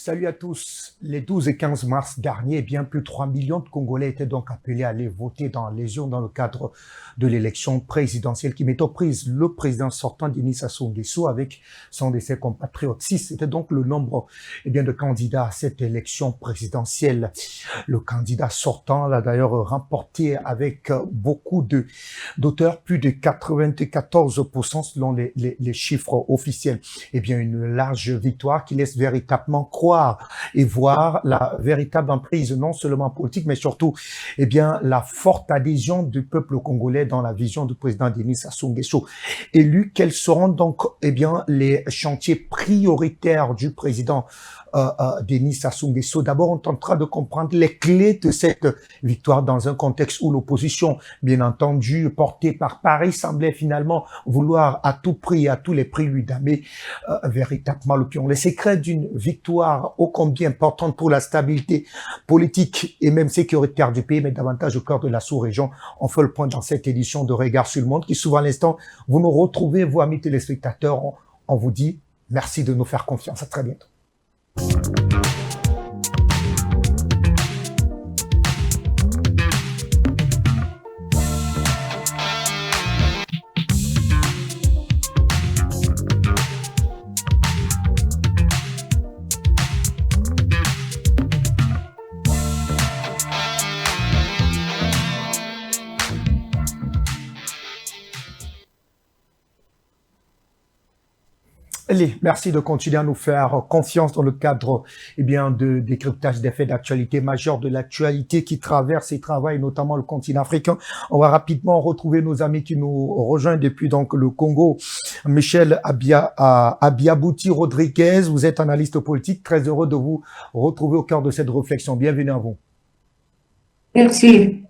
Salut à tous. Les 12 et 15 mars dernier, bien plus de 3 millions de Congolais étaient donc appelés à aller voter dans les urnes dans le cadre de l'élection présidentielle qui met aux prises le président sortant Denis Sassou Nguesso avec son de ses compatriotes. 6, c'était donc le nombre de candidats à cette élection présidentielle. Le candidat sortant l'a d'ailleurs remporté avec beaucoup d'auteurs, plus de 94% selon les chiffres officiels. Une large victoire qui laisse véritablement croire et voir la véritable emprise, non seulement politique, mais surtout, la forte adhésion du peuple congolais dans la vision du président Denis Sassou Nguesso. Élu, quels seront donc, les chantiers prioritaires du président Denis Sassou Nguesso? D'abord, on tentera de comprendre les clés de cette victoire dans un contexte où l'opposition, bien entendu, portée par Paris, semblait finalement vouloir à tout prix, à tous les prix lui damer véritablement le pion. Les secrets d'une victoire ô combien importante pour la stabilité politique et même sécuritaire du pays, mais davantage au cœur de la sous-région. On fait le point dans cette édition de Regard sur le monde qui souvent à l'instant, vous nous retrouvez, vous amis téléspectateurs. On vous dit merci de nous faire confiance. À très bientôt. Allez, merci de continuer à nous faire confiance dans le cadre, de décryptage des faits d'actualité majeure de l'actualité qui traverse et travaille notamment le continent africain. On va rapidement retrouver nos amis qui nous rejoignent depuis donc le Congo. Michel Abiabouti Rodriguez, vous êtes analyste politique. Très heureux de vous retrouver au cœur de cette réflexion. Bienvenue à vous. Merci.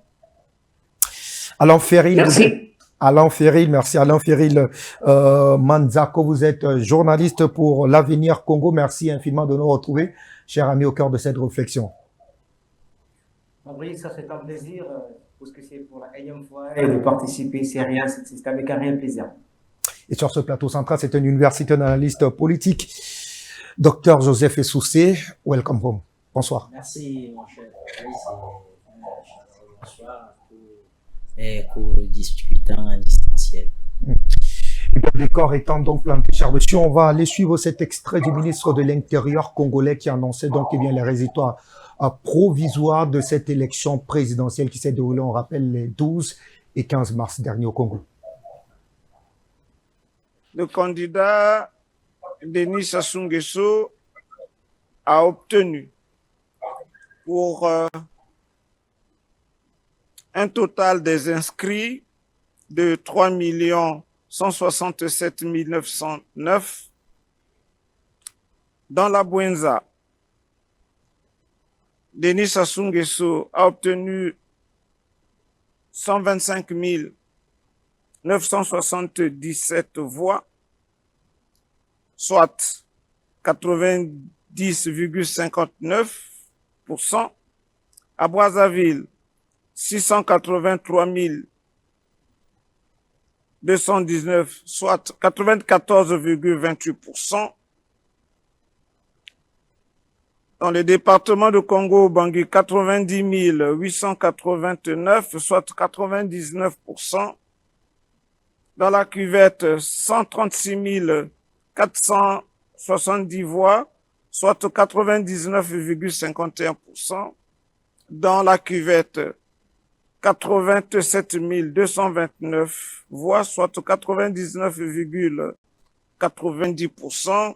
Alain Ferry. Merci. Alain Ferril, merci Alain Ferril Manzako, vous êtes journaliste pour l'Avenir Congo. Merci infiniment de nous retrouver, cher ami, au cœur de cette réflexion. Fabrice, ça c'est un plaisir, parce que c'est pour la énième fois et de participer, c'est avec un réel plaisir. Et sur ce plateau central, c'est une université d'analyste politique. Docteur Joseph Essoussé, welcome home. Bonsoir. Merci, mon cher Fabrice. Bonsoir. Et co-discutant en distanciel. Le décor étant donc planté, cher monsieur, on va aller suivre cet extrait du ministre de l'Intérieur congolais qui annonçait donc les résultats provisoires de cette élection présidentielle qui s'est déroulée, on rappelle, les 12 et 15 mars dernier au Congo. Le candidat Denis Sassou Nguesso a obtenu pour un total des inscrits de 3 167 909 dans la Bouenza. Denis Sassou Nguesso a obtenu 125 977 voix, soit 90,59%. À Brazzaville, 683 219, soit 94,28%. Dans le département de Congo-Bangui, 90 889, soit 99%. Dans la cuvette, 136 470 voix, soit 99,51%. Dans la cuvette, 87 229 voix, soit 99,90%.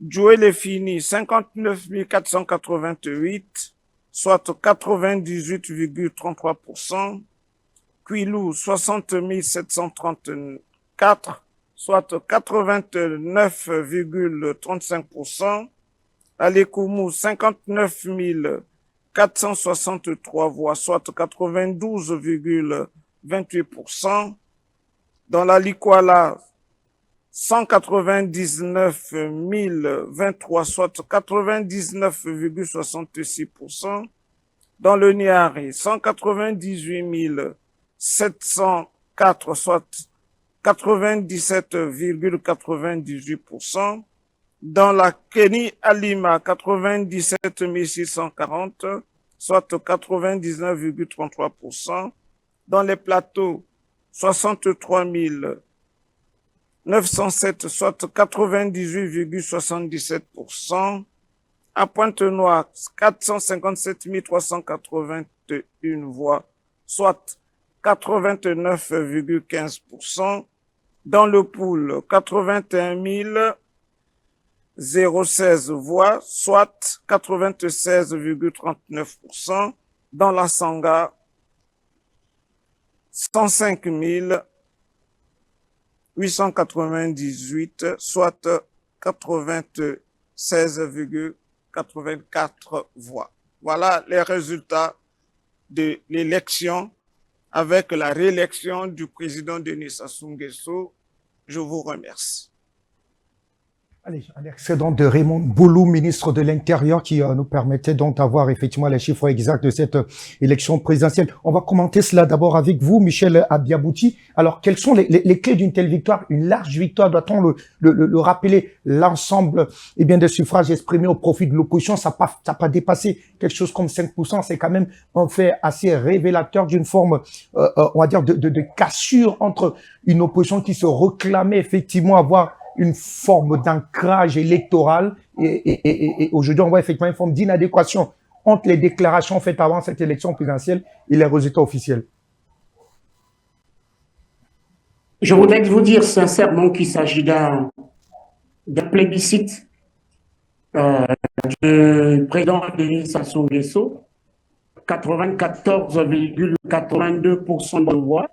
Djoué Fini, 59 488, soit 98,33%. Quilou, 60 734, soit 89,35%. Alekoumou, 59 463 voix, soit 92,28%. Dans la Likwala, 199 023, soit 99,66%. Dans le Niari, 198 704, soit 97,98%. Dans la Kenny Alima, 97 640, soit 99,33%. Dans les plateaux, 63 907, soit 98,77%. À Pointe-Noire, 457 381 voix, soit 89,15%. Dans le pool, 81 016 voix, soit 96,39%. Dans la Sangha, 105 898, soit 96,84 voix. Voilà les résultats de l'élection avec la réélection du président Denis Sassou Nguesso. Je vous remercie. Allez, un excédent de Raymond Boulou, ministre de l'Intérieur, qui nous permettait donc d'avoir effectivement les chiffres exacts de cette élection présidentielle. On va commenter cela d'abord avec vous, Michel Abiabouti. Alors, quelles sont les clés d'une telle victoire? Une large victoire, doit-on le rappeler? L'ensemble des suffrages exprimés au profit de l'opposition, ça n'a pas dépassé quelque chose comme 5%. C'est quand même un fait assez révélateur d'une forme, on va dire, de cassure entre une opposition qui se réclamait effectivement avoir une forme d'ancrage électoral et aujourd'hui, on voit effectivement une forme d'inadéquation entre les déclarations faites avant cette élection présidentielle et les résultats officiels. Je voudrais vous dire sincèrement qu'il s'agit d'un plébiscite du président Denis Sassou Nguesso, 94,82% de voix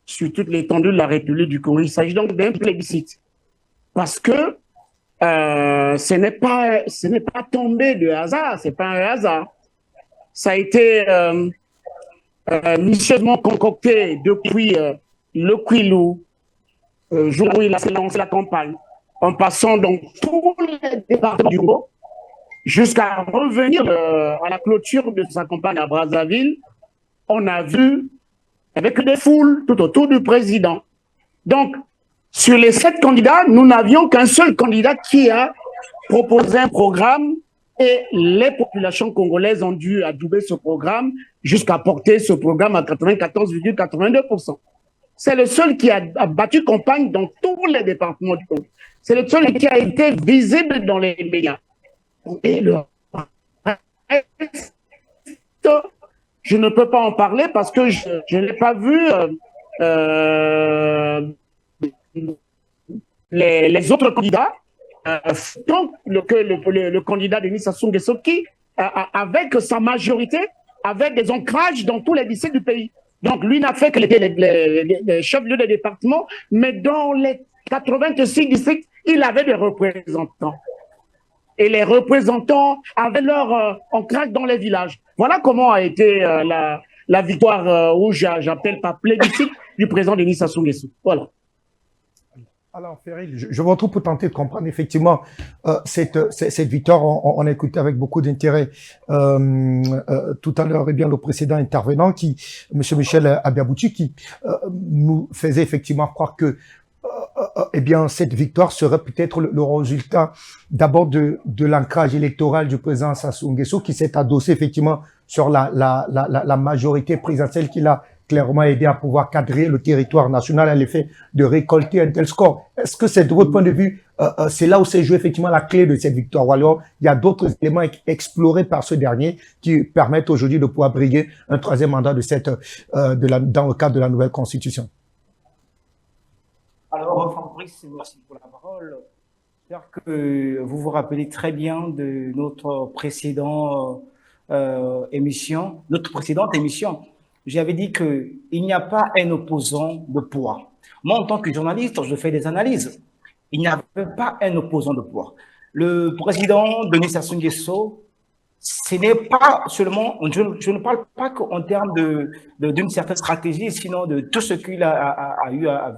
sur toute l'étendue de la République du Congo. Il s'agit donc d'un plébiscite. Parce que ce n'est pas tombé de hasard, c'est pas un hasard. Ça a été minutieusement concocté depuis le Kwilu, jour où il a lancé la campagne, en passant dans tous les départements du Congo, jusqu'à revenir à la clôture de sa campagne à Brazzaville. On a vu avec des foules tout autour du président. Donc, sur les 7 candidats, nous n'avions qu'un seul candidat qui a proposé un programme et les populations congolaises ont dû adouber ce programme jusqu'à porter ce programme à 94,82%. C'est le seul qui a battu campagne dans tous les départements du Congo. C'est le seul qui a été visible dans les médias. Et le reste, je ne peux pas en parler parce que je n'ai pas vu les autres candidats, donc le candidat Denis Sassou Nguesso qui, avec sa majorité, avait des ancrages dans tous les lycées du pays. Donc lui n'a fait que les chefs-lieux des départements, mais dans les 86 districts, il avait des représentants. Et les représentants avaient leur ancrage dans les villages. Voilà comment a été la victoire, où j'appelle par plébiscite, du président Denis Sassou Nguesso. Voilà. Alors, Ferry, je vous retrouve pour tenter de comprendre effectivement cette victoire. On a écouté avec beaucoup d'intérêt tout à l'heure le précédent intervenant, Monsieur Michel Abiabouti, qui nous faisait effectivement croire que cette victoire serait peut-être le résultat d'abord de l'ancrage électoral du président Sassou Nguesso, qui s'est adossé effectivement sur la majorité présidentielle qui l'a clairement aidé à pouvoir cadrer le territoire national à l'effet de récolter un tel score. Est-ce que c'est de votre point de vue, c'est là où s'est joué effectivement la clé de cette victoire, ou alors il y a d'autres éléments explorés par ce dernier qui permettent aujourd'hui de pouvoir briguer un 3e mandat dans le cadre de la nouvelle constitution? Alors, Fabrice, merci pour la parole. J'espère que vous vous rappelez très bien de notre précédente émission. J'avais dit qu'il n'y a pas un opposant de poids. Moi, en tant que journaliste, je fais des analyses. Il n'y avait pas un opposant de poids. Le président Denis Sassou Nguesso, ce n'est pas seulement, je ne parle pas qu'en termes d'une certaine stratégie, sinon de tout ce qu'il a eu à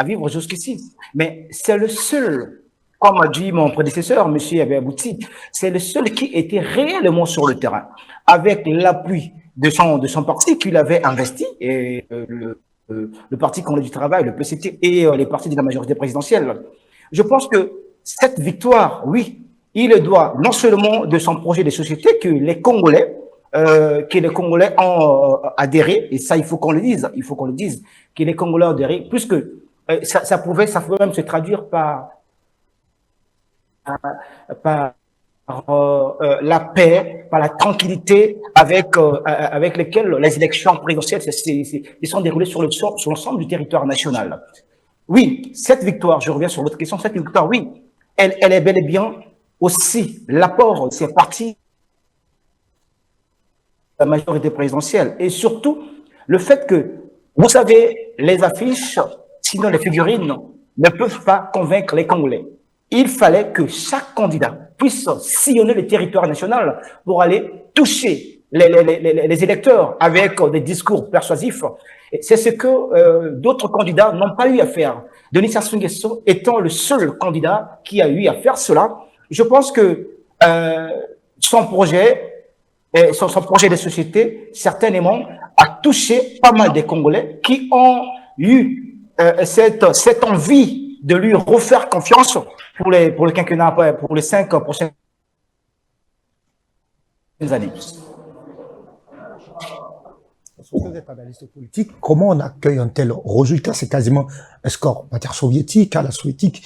vivre jusqu'ici. Mais c'est le seul, comme a dit mon prédécesseur, M. Abiabouti, c'est le seul qui était réellement sur le terrain, avec l'appui de son parti qu'il avait investi, et le Parti congolais du travail, le PCT, et les partis de la majorité présidentielle. Je pense que cette victoire, oui, il le doit non seulement de son projet de société que les Congolais ont adhéré, et ça, il faut qu'on le dise, que les Congolais ont adhéré, puisque ça pouvait même se traduire par la paix, par la tranquillité avec lesquelles les élections présidentielles se sont déroulées sur l'ensemble du territoire national. Oui, cette victoire, je reviens sur votre question, cette victoire, oui, elle est bel et bien aussi l'apport de ces partis la majorité présidentielle. Et surtout, le fait que, vous savez, les affiches, sinon les figurines, ne peuvent pas convaincre les Congolais. Il fallait que chaque candidat puisse sillonner le territoire national pour aller toucher les électeurs avec des discours persuasifs. C'est ce que d'autres candidats n'ont pas eu à faire. Denis Sassou Nguesso étant le seul candidat qui a eu à faire cela, je pense que son projet de société, certainement, a touché pas mal de Congolais qui ont eu cette envie de lui refaire confiance pour le quinquennat, pour les 5 prochaines années. Vous êtes analyste politique, comment on accueille un tel résultat? C'est quasiment un score, on va dire, soviétique, à la soviétique.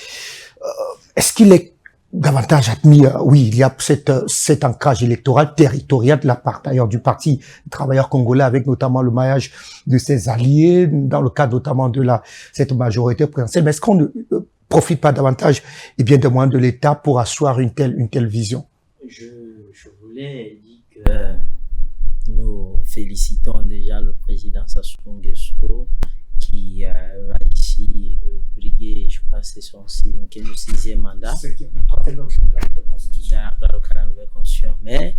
Est-ce qu'il est davantage admis? Oui, il y a cet ancrage électoral territorial de la part d'ailleurs du Parti travailleur congolais, avec notamment le maillage de ses alliés, dans le cadre notamment de cette majorité présidentielle. Mais est-ce qu'on ne profite pas davantage, bien, des moyens de l'État pour asseoir une telle vision? Je voulais dire que nous félicitons déjà le président Sassou Nguesso qui va ici briguer, je crois que c'est son 5e ou 6e mandat dans le cadre de la nouvelle constitution. Mais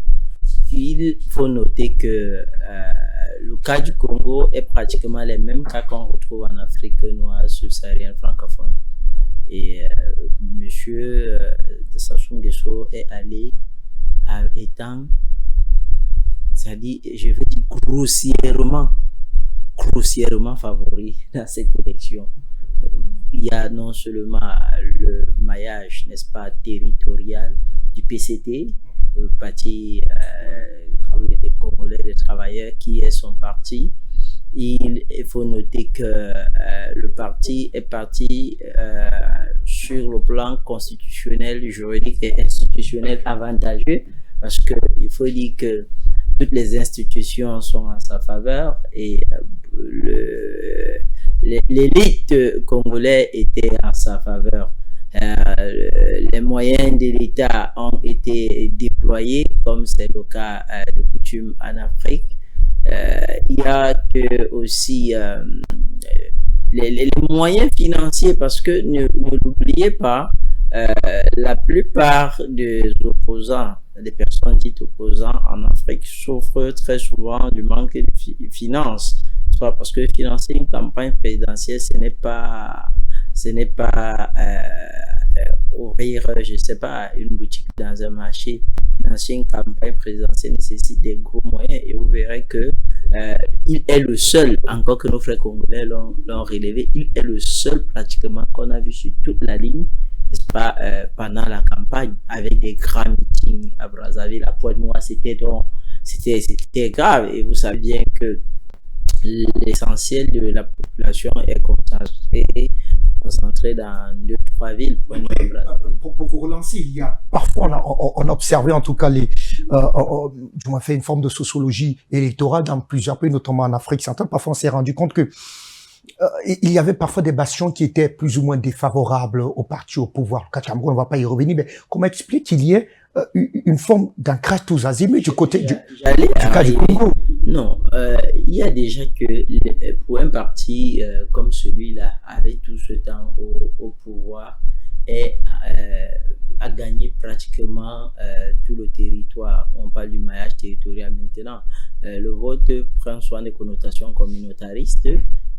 il faut noter que le cas du Congo est pratiquement les mêmes cas qu'on retrouve en Afrique noire subsaharienne francophone. Et monsieur Sassou Nguesso est allé étant, c'est-à-dire, je veux dire grossièrement favori dans cette élection. Il y a non seulement le maillage, n'est-ce pas, territorial du PCT, le parti des Congolais des travailleurs, qui est son parti. Il faut noter que le parti est parti sur le plan constitutionnel, juridique et institutionnel avantageux, parce qu'il faut dire que toutes les institutions sont en sa faveur et l'élite congolaise était en sa faveur. Les moyens de l'État ont été déployés, comme c'est le cas de coutume en Afrique. Il y a aussi les moyens financiers, parce que ne l'oubliez pas, la plupart des opposants, des personnes dites opposants en Afrique, souffrent très souvent du manque de finances. Parce que financer une campagne présidentielle, ce n'est pas ouvrir, je sais pas, une boutique dans un marché. Financer une campagne présidentielle nécessite des gros moyens, et vous verrez que il est le seul, encore que nos frères congolais l'ont relevé, il est le seul pratiquement qu'on a vu sur toute la ligne, n'est-ce pas, pendant la campagne, avec des grands meetings à Brazzaville, à Pointe-Noire. C'était grave, et vous savez bien que l'essentiel de la population est concentré dans 2-3 villes. Pour vous relancer, il y a parfois on a observé en tout cas je m'ai fait une forme de sociologie électorale dans plusieurs pays, notamment en Afrique centrale. Parfois on s'est rendu compte que il y avait parfois des bastions qui étaient plus ou moins défavorables au parti au pouvoir. Le cas de Cameroun, on ne va pas y revenir, mais comment expliquer qu'il y ait une forme d'ancrage tous azimuts du côté du cas du Congo? Non, il y a déjà que pour un parti comme celui-là, avec tout ce temps au pouvoir, et a gagné pratiquement tout le territoire. On parle du maillage territorial maintenant. Le vote prend soin des connotations communautaristes,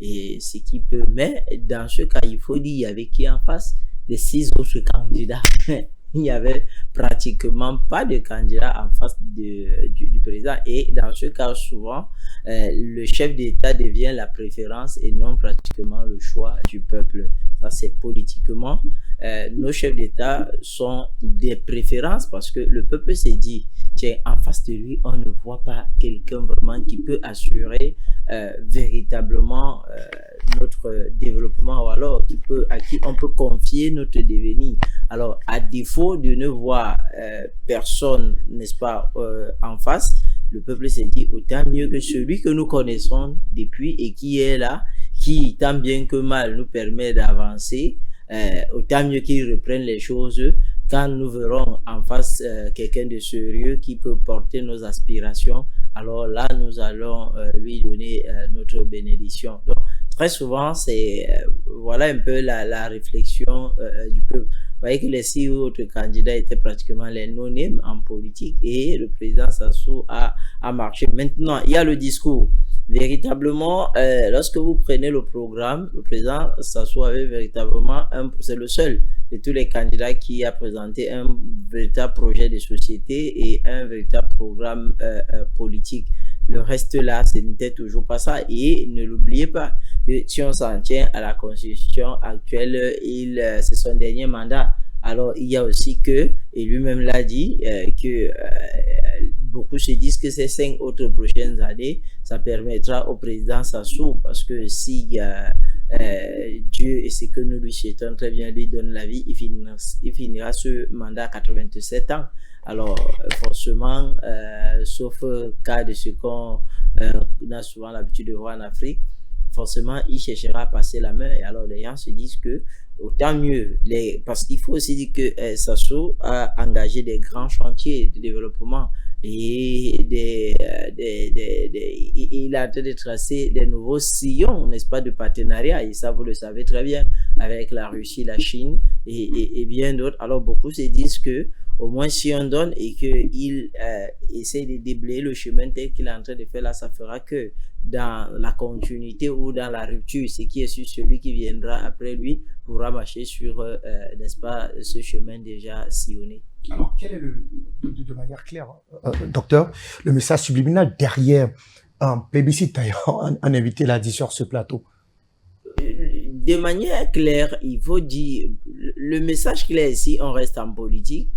et ce qui peut, mais dans ce cas, il faut dire, il y avait qui en face? Les 6 autres candidats. il n'y avait pratiquement pas de candidat en face du président. Et dans ce cas, souvent, le chef d'État devient la préférence et non pratiquement le choix du peuple. Ça, c'est politiquement. Nos chefs d'État sont des préférences parce que le peuple s'est dit, tiens, en face de lui, on ne voit pas quelqu'un vraiment qui peut assurer véritablement notre développement ou alors à qui on peut confier notre devenir. Alors, à défaut de ne voir personne, n'est-ce pas, en face, le peuple s'est dit autant mieux que celui que nous connaissons depuis et qui est là, qui tant bien que mal nous permet d'avancer, autant mieux qu'il reprenne les choses quand nous verrons en face quelqu'un de sérieux qui peut porter nos aspirations. Alors là, nous allons lui donner notre bénédiction. Donc, très souvent, c'est voilà un peu la réflexion du peuple. Vous voyez que les 6 autres candidats étaient pratiquement les non-names en politique et le président Sassou a marché. Maintenant, il y a le discours. Véritablement, lorsque vous prenez le programme, le président Sassou avait véritablement c'est le seul de tous les candidats qui a présenté un véritable projet de société et un véritable programme politique. Le reste là, ce n'était toujours pas ça. Et ne l'oubliez pas, si on s'en tient à la constitution actuelle, c'est son dernier mandat. Alors, il y a aussi que, et lui-même l'a dit, que beaucoup se disent que ces 5 autres prochaines années, ça permettra au président Sassou, parce que si Dieu, et c'est que nous lui souhaitons très bien, lui donne la vie, il finira ce mandat à 87 ans. Alors, forcément, sauf cas de ce qu'on a souvent l'habitude de voir en Afrique, forcément, il cherchera à passer la main. Et alors, les gens se disent que autant mieux, parce qu'il faut aussi dire que Sassou a engagé des grands chantiers de développement et il a en train de tracer des nouveaux sillons, n'est-ce pas, de partenariat. Et ça, vous le savez très bien, avec la Russie, la Chine et bien d'autres. Alors, beaucoup se disent que au moins si on donne et qu'il essaie de déblayer le chemin tel qu'il est en train de faire là, ça fera que dans la continuité ou dans la rupture, ce qui est sur celui qui viendra après lui pourra marcher sur, n'est-ce pas, ce chemin déjà sillonné. Alors, quel est de manière claire, docteur, le message subliminal derrière un plébiscite? D'ailleurs, un invité l'a dit sur ce plateau. De manière claire, il faut dire, le message clair ici, on reste en politique,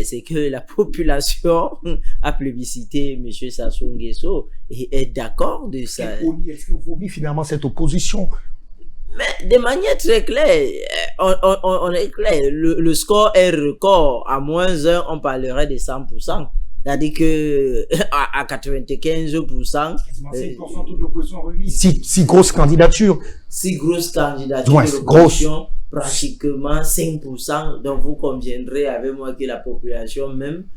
c'est que la population a plébiscité M. Sassou Nguesso et est d'accord de ça. Est-ce que vous vit finalement cette opposition? Mais de manière très claire, on est clair, le score est record. À -1, on parlerait de 100%. C'est-à-dire que à 95%, 5% d'opposition réunie. 6 grosses candidatures. 6 grosses candidatures de l'opposition, pratiquement 5%. Donc vous conviendrez avec moi que la population même,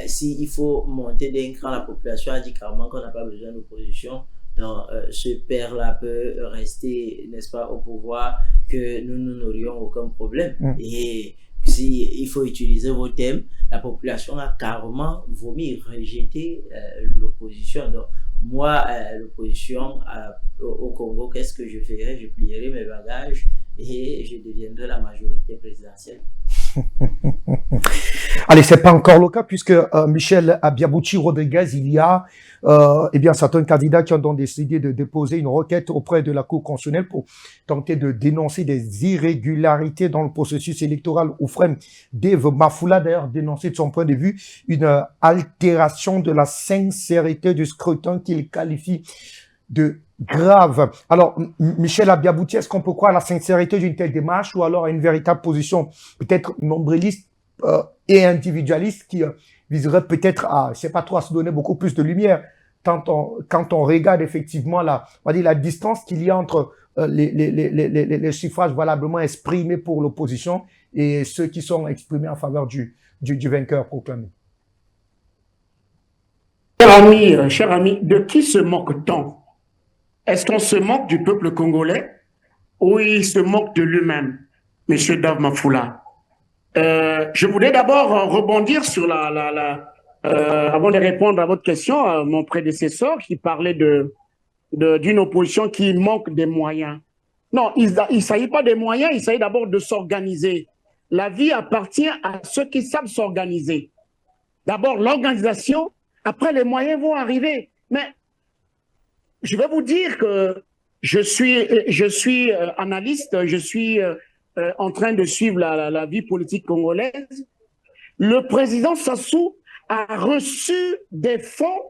s'il faut monter d'un cran, la population a dit carrément qu'on n'a pas besoin d'opposition. Donc ce père-là peut rester, n'est-ce pas, au pouvoir, que nous n'aurions aucun problème. Et si il faut utiliser vos thèmes, la population a carrément vomi, rejeté l'opposition. Donc, moi, l'opposition au Congo, qu'est-ce que je ferais? Je plierais mes bagages et je deviendrai la majorité présidentielle. Allez, c'est pas encore le cas puisque Michel Abiabouchi Rodriguez, il y a certains candidats qui ont donc décidé de déposer une requête auprès de la Cour constitutionnelle pour tenter de dénoncer des irrégularités dans le processus électoral. Oufrem Dave Mafoula d'ailleurs dénoncé de son point de vue une altération de la sincérité du scrutin qu'il qualifie de grave. Alors, Michel Abiabouti, est-ce qu'on peut croire à la sincérité d'une telle démarche ou alors à une véritable position peut-être nombriliste et individualiste qui viserait peut-être à, je sais pas trop, à se donner beaucoup plus de lumière quand on regarde effectivement la distance qu'il y a entre les suffrages valablement exprimés pour l'opposition et ceux qui sont exprimés en faveur du vainqueur proclamé. Cher ami, de qui se moque-t-on? Est-ce qu'on se moque du peuple congolais ou il se moque de lui-même, M. Dave Mafoula? Je voudrais d'abord rebondir sur avant de répondre à votre question, mon prédécesseur qui parlait d'une opposition qui manque des moyens. Non, il ne s'agit pas des moyens, il s'agit d'abord de s'organiser. la vie appartient à ceux qui savent s'organiser. D'abord, l'organisation, après, les moyens vont arriver. Mais je vais vous dire que je suis analyste, je suis en train de suivre la vie politique congolaise. Le président Sassou a reçu des fonds.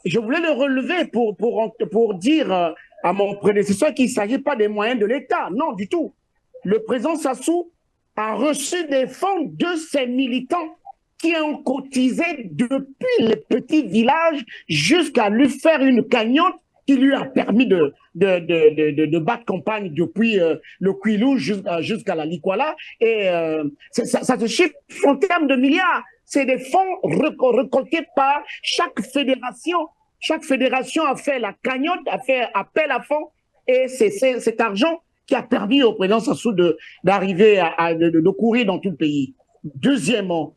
Je voulais le relever pour dire à mon prédécesseur qu'il ne s'agit pas des moyens de l'État. Non, du tout. Le président Sassou a reçu des fonds de ses militants qui ont cotisé depuis les petits villages jusqu'à lui faire une cagnotte qui lui a permis de battre campagne depuis le Kwilu jusqu'à la Likwala. Et ça se chiffre en termes de milliards. C'est des fonds récoltés par chaque fédération. Chaque fédération a fait la cagnotte, a fait appel à fonds. Et c'est cet argent qui a permis au président Sassou d'arriver de courir dans tout le pays. Deuxièmement,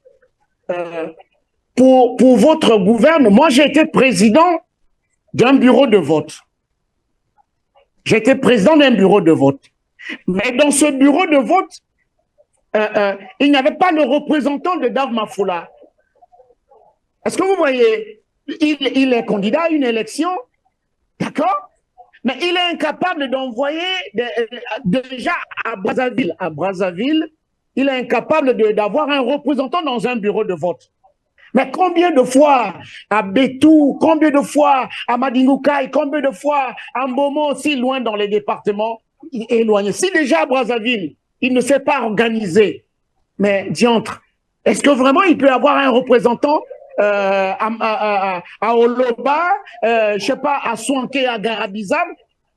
pour votre gouvernement, moi j'ai été président d'un bureau de vote. J'étais président d'un bureau de vote. Mais dans ce bureau de vote, il n'y avait pas le représentant de Dav Mafoula. Est-ce que vous voyez, il est candidat à une élection, d'accord? Mais il est incapable d'envoyer déjà à Brazzaville. À Brazzaville, il est incapable d'avoir un représentant dans un bureau de vote. Mais combien de fois à Bétou, combien de fois à Madingoukaï, combien de fois à Mbomo, aussi loin dans les départements éloignés. Si déjà à Brazzaville, il ne s'est pas organisé, mais diantre, est-ce que vraiment il peut avoir un représentant à Oloba, je sais pas, à Souanké, à Garabizam?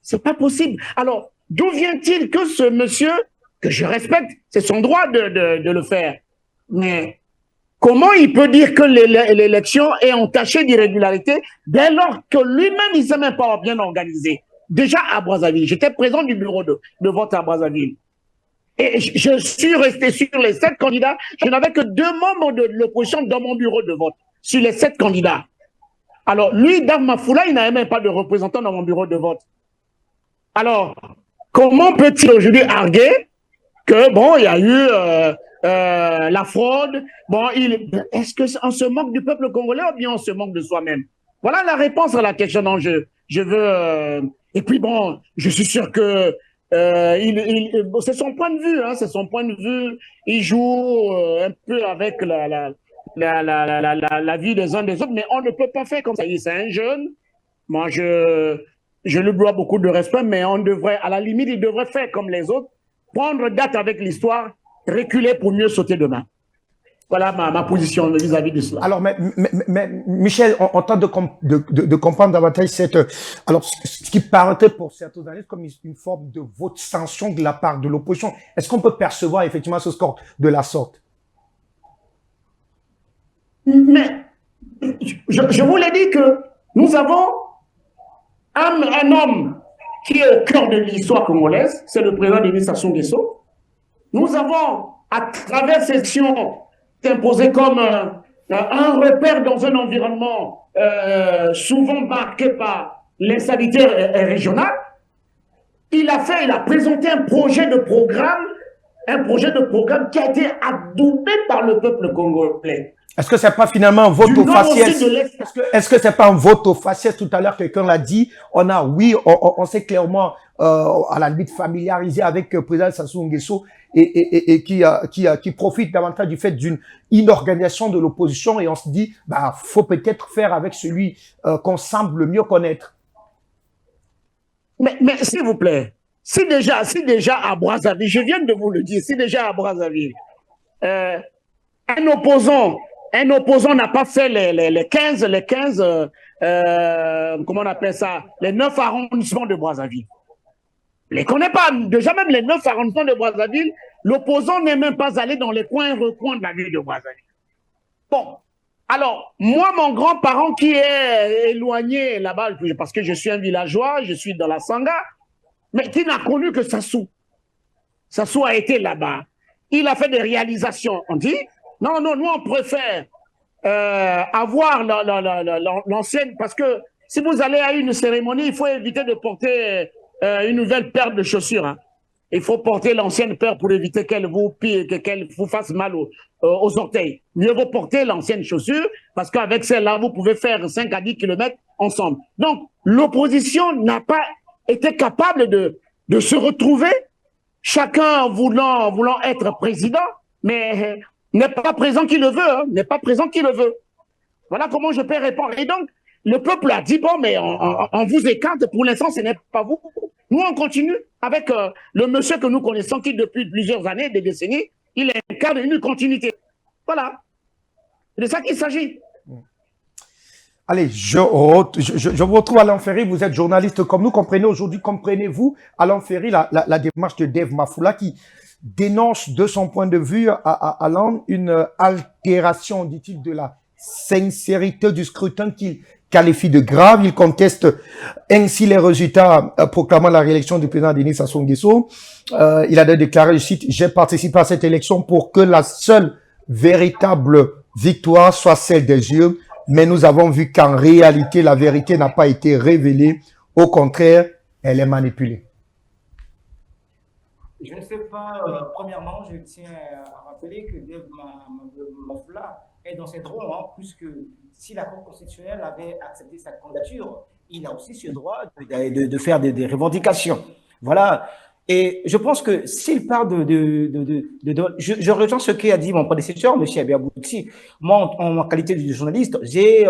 C'est pas possible. Alors, d'où vient-il que ce monsieur, que je respecte, c'est son droit de le faire, mais comment il peut dire que l'élection est entachée d'irrégularité dès lors que lui-même, il ne s'est même pas bien organisé? Déjà à Brazzaville, j'étais présent du bureau de vote à Brazzaville. Et je suis resté sur les 7 candidats. Je n'avais que 2 membres de l'opposition dans mon bureau de vote, sur les 7 candidats. Alors, lui, Dav Mafoula, il n'avait même pas de représentant dans mon bureau de vote. Alors, comment peut-il aujourd'hui arguer que, bon, il y a eu la fraude, bon, est-ce qu'on se moque du peuple congolais ou bien on se moque de soi-même? Voilà la réponse à la question dont je veux. Et puis bon, je suis sûr que c'est son point de vue, hein, c'est son point de vue. Il joue un peu avec la vie des uns des autres, mais on ne peut pas faire comme ça. C'est un jeune. Moi, je lui dois beaucoup de respect, mais on devrait, à la limite, il devrait faire comme les autres, prendre date avec l'histoire, reculer pour mieux sauter demain. Voilà ma position vis-à-vis de cela. Alors, mais Michel, on tente de comprendre davantage alors, ce qui paraît pour certains analystes comme une forme de vote sanction de la part de l'opposition. Est-ce qu'on peut percevoir effectivement ce score de la sorte? Mais, je vous l'ai dit que nous avons un homme qui est au cœur de l'histoire congolaise, c'est le président Denis Sassou Nguesso. Nous avons, à travers ces actions, imposé comme un repère dans un environnement souvent marqué par l'instabilité régionale. Il a présenté un projet de programme qui a été adoubé par le peuple congolais. Est-ce que c'est pas finalement un vote au faciès? Est-ce que c'est pas un vote au faciès? Tout à l'heure, quelqu'un l'a dit. On s'est clairement, à la limite, familiarisé avec le président Sassou Nguesso et qui profite davantage du fait d'une inorganisation de l'opposition et on se dit, bah, faut peut-être faire avec celui qu'on semble le mieux connaître. Mais s'il vous plaît, si déjà à Brazzaville, je viens de vous le dire, si déjà à Brazzaville, un opposant n'a pas fait les 15, comment on appelle ça, les 9 arrondissements de Brazzaville. Les connaît pas. Déjà même les 9 arrondissements de Brazzaville, l'opposant n'est même pas allé dans les recoins de la ville de Brazzaville. Bon. Alors, moi, mon grand-parent qui est éloigné là-bas, parce que je suis un villageois, je suis dans la Sangha, mais qui n'a connu que Sassou. Sassou a été là-bas. Il a fait des réalisations. On dit, non, nous, on préfère avoir l'ancienne, parce que si vous allez à une cérémonie, il faut éviter de porter une nouvelle paire de chaussures. Hein. il faut porter l'ancienne paire pour éviter qu'elle vous fasse mal aux orteils. Mieux vaut porter l'ancienne chaussure parce qu'avec celle-là, vous pouvez faire 5 à 10 km ensemble. Donc, l'opposition n'a pas été capable de se retrouver, chacun voulant être président, mais n'est pas présent qui le veut, hein, n'est pas présent qui le veut. Voilà comment je peux répondre. Et donc, le peuple a dit, bon, mais on vous écarte, pour l'instant, ce n'est pas vous. Nous, on continue avec le monsieur que nous connaissons, qui depuis plusieurs années, des décennies, il incarne une continuité. Voilà. C'est de ça qu'il s'agit. Allez, je vous retrouve Alain Ferry, vous êtes journaliste comme nous. Comprenez-vous, Alain Ferry, la démarche de Dave Mafoula qui dénonce de son point de vue à Alain une altération, dit-il, de la sincérité du scrutin qu'il qualifie de grave. Il conteste ainsi les résultats proclamant la réélection du président Denis Sassou Nguesso. Il a déclaré, je cite, « J'ai participé à cette élection pour que la seule véritable victoire soit celle des yeux, mais nous avons vu qu'en réalité, la vérité n'a pas été révélée. Au contraire, elle est manipulée. » Je ne sais pas, premièrement, je tiens à rappeler que Dave Mafoula est dans ses droits, hein, puisque si la Cour constitutionnelle avait accepté sa candidature, il a aussi ce droit de faire des revendications. Voilà. Et je pense que s'il parle je rejoins ce qu'a dit mon prédécesseur, M. Abiabouti. Moi, en qualité de journaliste, j'étais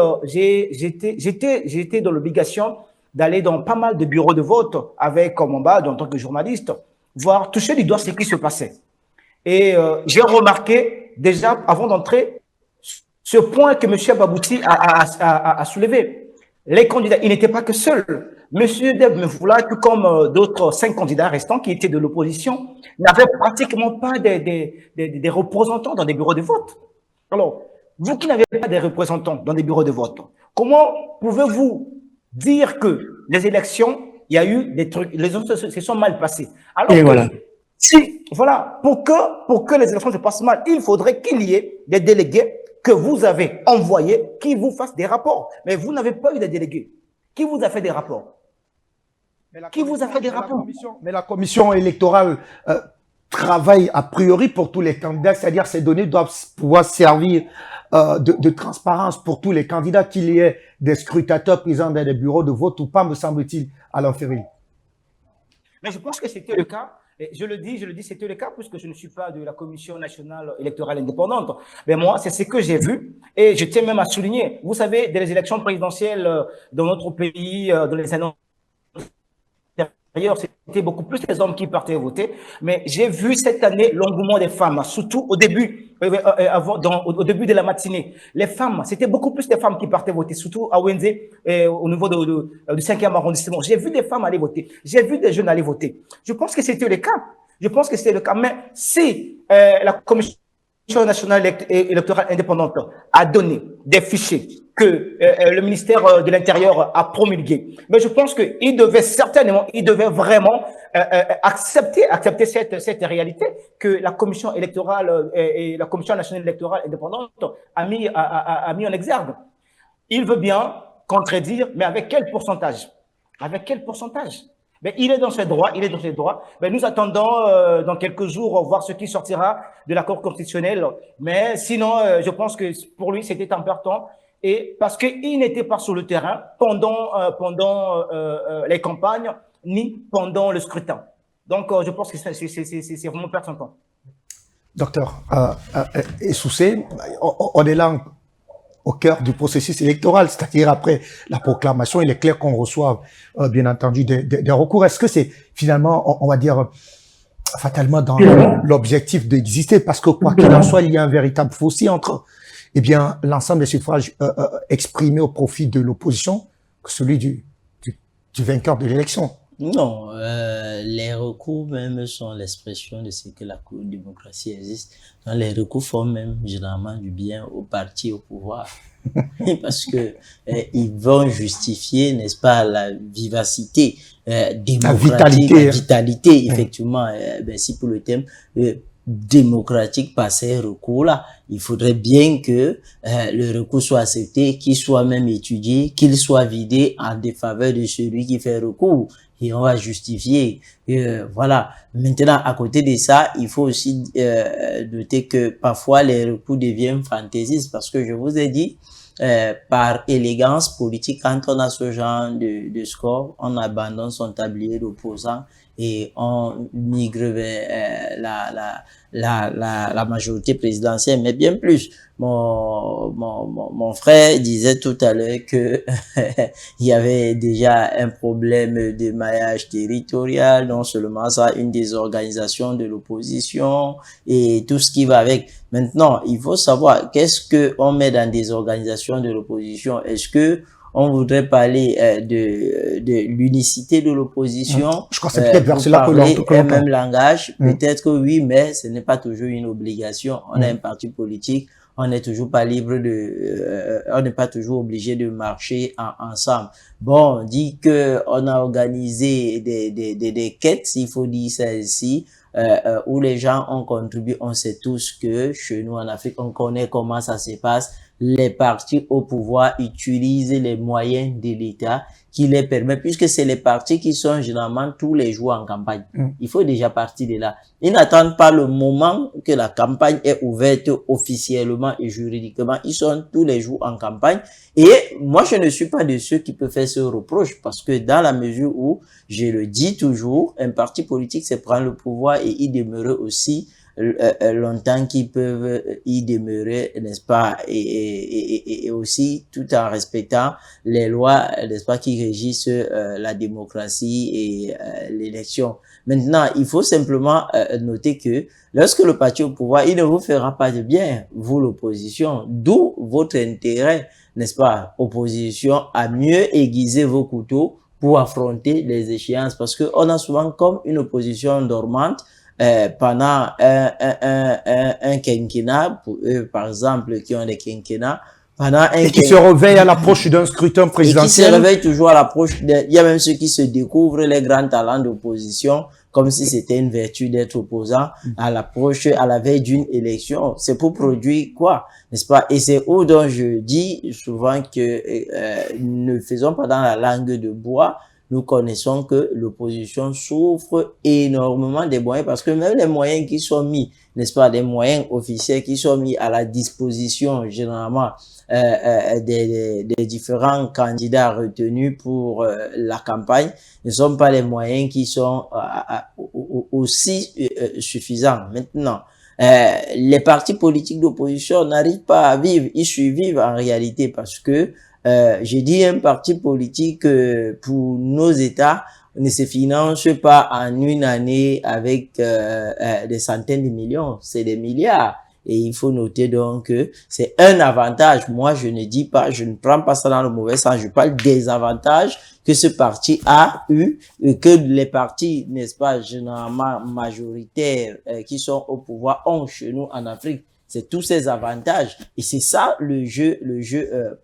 dans l'obligation d'aller dans pas mal de bureaux de vote avec mon badge en tant que journaliste, voir toucher du doigt ce qui se passait. Et j'ai remarqué déjà avant d'entrer ce point que M. Babouti a soulevé. Les candidats, il n'était pas que seul. M. Dave Mafoula, tout comme d'autres 5 candidats restants qui étaient de l'opposition, n'avaient pratiquement pas des représentants dans des bureaux de vote. Alors, vous qui n'avez pas des représentants dans des bureaux de vote, comment pouvez-vous dire que les élections, il y a eu des trucs, les autres se sont mal passés? Alors et que, voilà. si, voilà, pour que les élections se passent mal, il faudrait qu'il y ait des délégués que vous avez envoyés qui vous fassent des rapports. Mais vous n'avez pas eu de délégués. Qui vous a fait des rapports? Qui vous a fait des rapports? Mais la commission électorale travaille a priori pour tous les candidats, c'est-à-dire ces données doivent pouvoir servir de transparence pour tous les candidats, qu'il y ait des scrutateurs présents dans des bureaux de vote ou pas, me semble-t-il, Alain Ferry. Mais je pense que c'était le cas. Et je le dis, c'était le cas puisque je ne suis pas de la Commission nationale électorale indépendante. Mais moi, c'est ce que j'ai vu et je tiens même à souligner. Vous savez, dans les élections présidentielles dans notre pays, dans les années antérieures, c'était beaucoup plus les hommes qui partaient voter. Mais j'ai vu cette année l'engouement des femmes, surtout au début, au début de la matinée. Les femmes, c'était beaucoup plus les femmes qui partaient voter, surtout à Wenze, au niveau du 5e arrondissement. J'ai vu des femmes aller voter. J'ai vu des jeunes aller voter. Je pense que c'était le cas. Mais si la Commission nationale électorale indépendante a donné des fichiers que le ministère de l'Intérieur a promulgués, mais je pense qu'il devait vraiment accepter cette réalité que la Commission électorale et la Commission nationale électorale indépendante a mis en exergue. Il veut bien contredire, mais avec quel pourcentage? Avec quel pourcentage? Mais il est dans ses droits, Mais nous attendons dans quelques jours voir ce qui sortira de la Cour constitutionnelle. Mais sinon, je pense que pour lui, c'était important. Et parce qu'il n'était pas sur le terrain pendant les campagnes, ni pendant le scrutin. Donc, je pense que c'est vraiment perdre son temps. Docteur Essoussé, on est là au cœur du processus électoral, c'est-à-dire après la proclamation, il est clair qu'on reçoit, bien entendu, des recours. Est-ce que c'est finalement, on va dire, fatalement dans l'objectif d'exister? Parce que quoi qu'il en soit, il y a un véritable fossé entre l'ensemble des suffrages exprimés au profit de l'opposition que celui du vainqueur de l'élection. Non, les recours même sont l'expression de ce que la démocratie existe. Donc, les recours font même généralement du bien au parti au pouvoir. Parce que ils vont justifier, n'est-ce pas, la vivacité démocratique, la vitalité, effectivement, si pour le thème démocratique par ces recours-là, il faudrait bien que le recours soit accepté, qu'il soit même étudié, qu'il soit vidé en défaveur de celui qui fait recours. et on va justifier. Voilà. Maintenant, à côté de ça, il faut aussi noter que parfois les recours deviennent fantaisistes parce que je vous ai dit, par élégance politique, quand on a ce genre de score, on abandonne son tablier d'opposant et on migre vers la majorité présidentielle, mais bien plus. Mon frère disait tout à l'heure que il y avait déjà un problème de maillage territorial, non seulement ça, une désorganisation de l'opposition et tout ce qui va avec. Maintenant, il faut savoir qu'est-ce que on met dans des organisations de l'opposition. Est-ce que on voudrait parler de l'unicité de l'opposition, Je crois que c'est peut-être vers cela que parler l'on un même langage. Peut-être que oui, mais ce n'est pas toujours une obligation. On a un parti politique, on n'est toujours pas libre on n'est pas toujours obligé de marcher ensemble. Bon, on dit que on a organisé des quêtes, s'il faut dire ça ainsi, où les gens ont contribué. On sait tous que chez nous en Afrique, on connaît comment ça se passe. Les partis au pouvoir utilisent les moyens de l'État qui les permettent, puisque c'est les partis qui sont généralement tous les jours en campagne. Il faut déjà partir de là. Ils n'attendent pas le moment que la campagne est ouverte officiellement et juridiquement. Ils sont tous les jours en campagne. Et moi, je ne suis pas de ceux qui peuvent faire ce reproche parce que dans la mesure où, je le dis toujours, un parti politique, c'est prendre le pouvoir et y demeurer aussi longtemps qu'ils peuvent y demeurer, n'est-ce pas, et aussi tout en respectant les lois, n'est-ce pas, qui régissent la démocratie et l'élection. Maintenant, il faut simplement noter que lorsque le parti au pouvoir, il ne vous fera pas de bien, vous l'opposition, d'où votre intérêt, n'est-ce pas, opposition, à mieux aiguiser vos couteaux pour affronter les échéances, parce que on a souvent comme une opposition dormante pendant un quinquennat, pour eux, par exemple, qui ont des quinquennats, pendant un et qui se réveillent à l'approche d'un scrutin présidentiel. Et qui se réveillent toujours à l'approche. Il y a même ceux qui se découvrent les grands talents d'opposition, comme si c'était une vertu d'être opposant à l'approche, à la veille d'une élection. C'est pour produire quoi, n'est-ce pas? Et c'est où dont je dis souvent que ne faisons pas dans la langue de bois. Nous connaissons que l'opposition souffre énormément des moyens parce que même les moyens qui sont mis, n'est-ce pas, des moyens officiels qui sont mis à la disposition généralement des différents candidats retenus pour la campagne ne sont pas les moyens qui sont aussi suffisants. Maintenant, les partis politiques d'opposition n'arrivent pas à vivre, ils survivent en réalité parce que j'ai dit un parti politique pour nos États ne se finance pas en une année avec des centaines de millions, c'est des milliards. Et il faut noter donc que c'est un avantage. Moi, je ne dis pas, je ne prends pas ça dans le mauvais sens, je parle des avantages que ce parti a eu, que les partis, n'est-ce pas, généralement majoritaires qui sont au pouvoir ont chez nous en Afrique. C'est tous ces avantages. Et c'est ça le jeu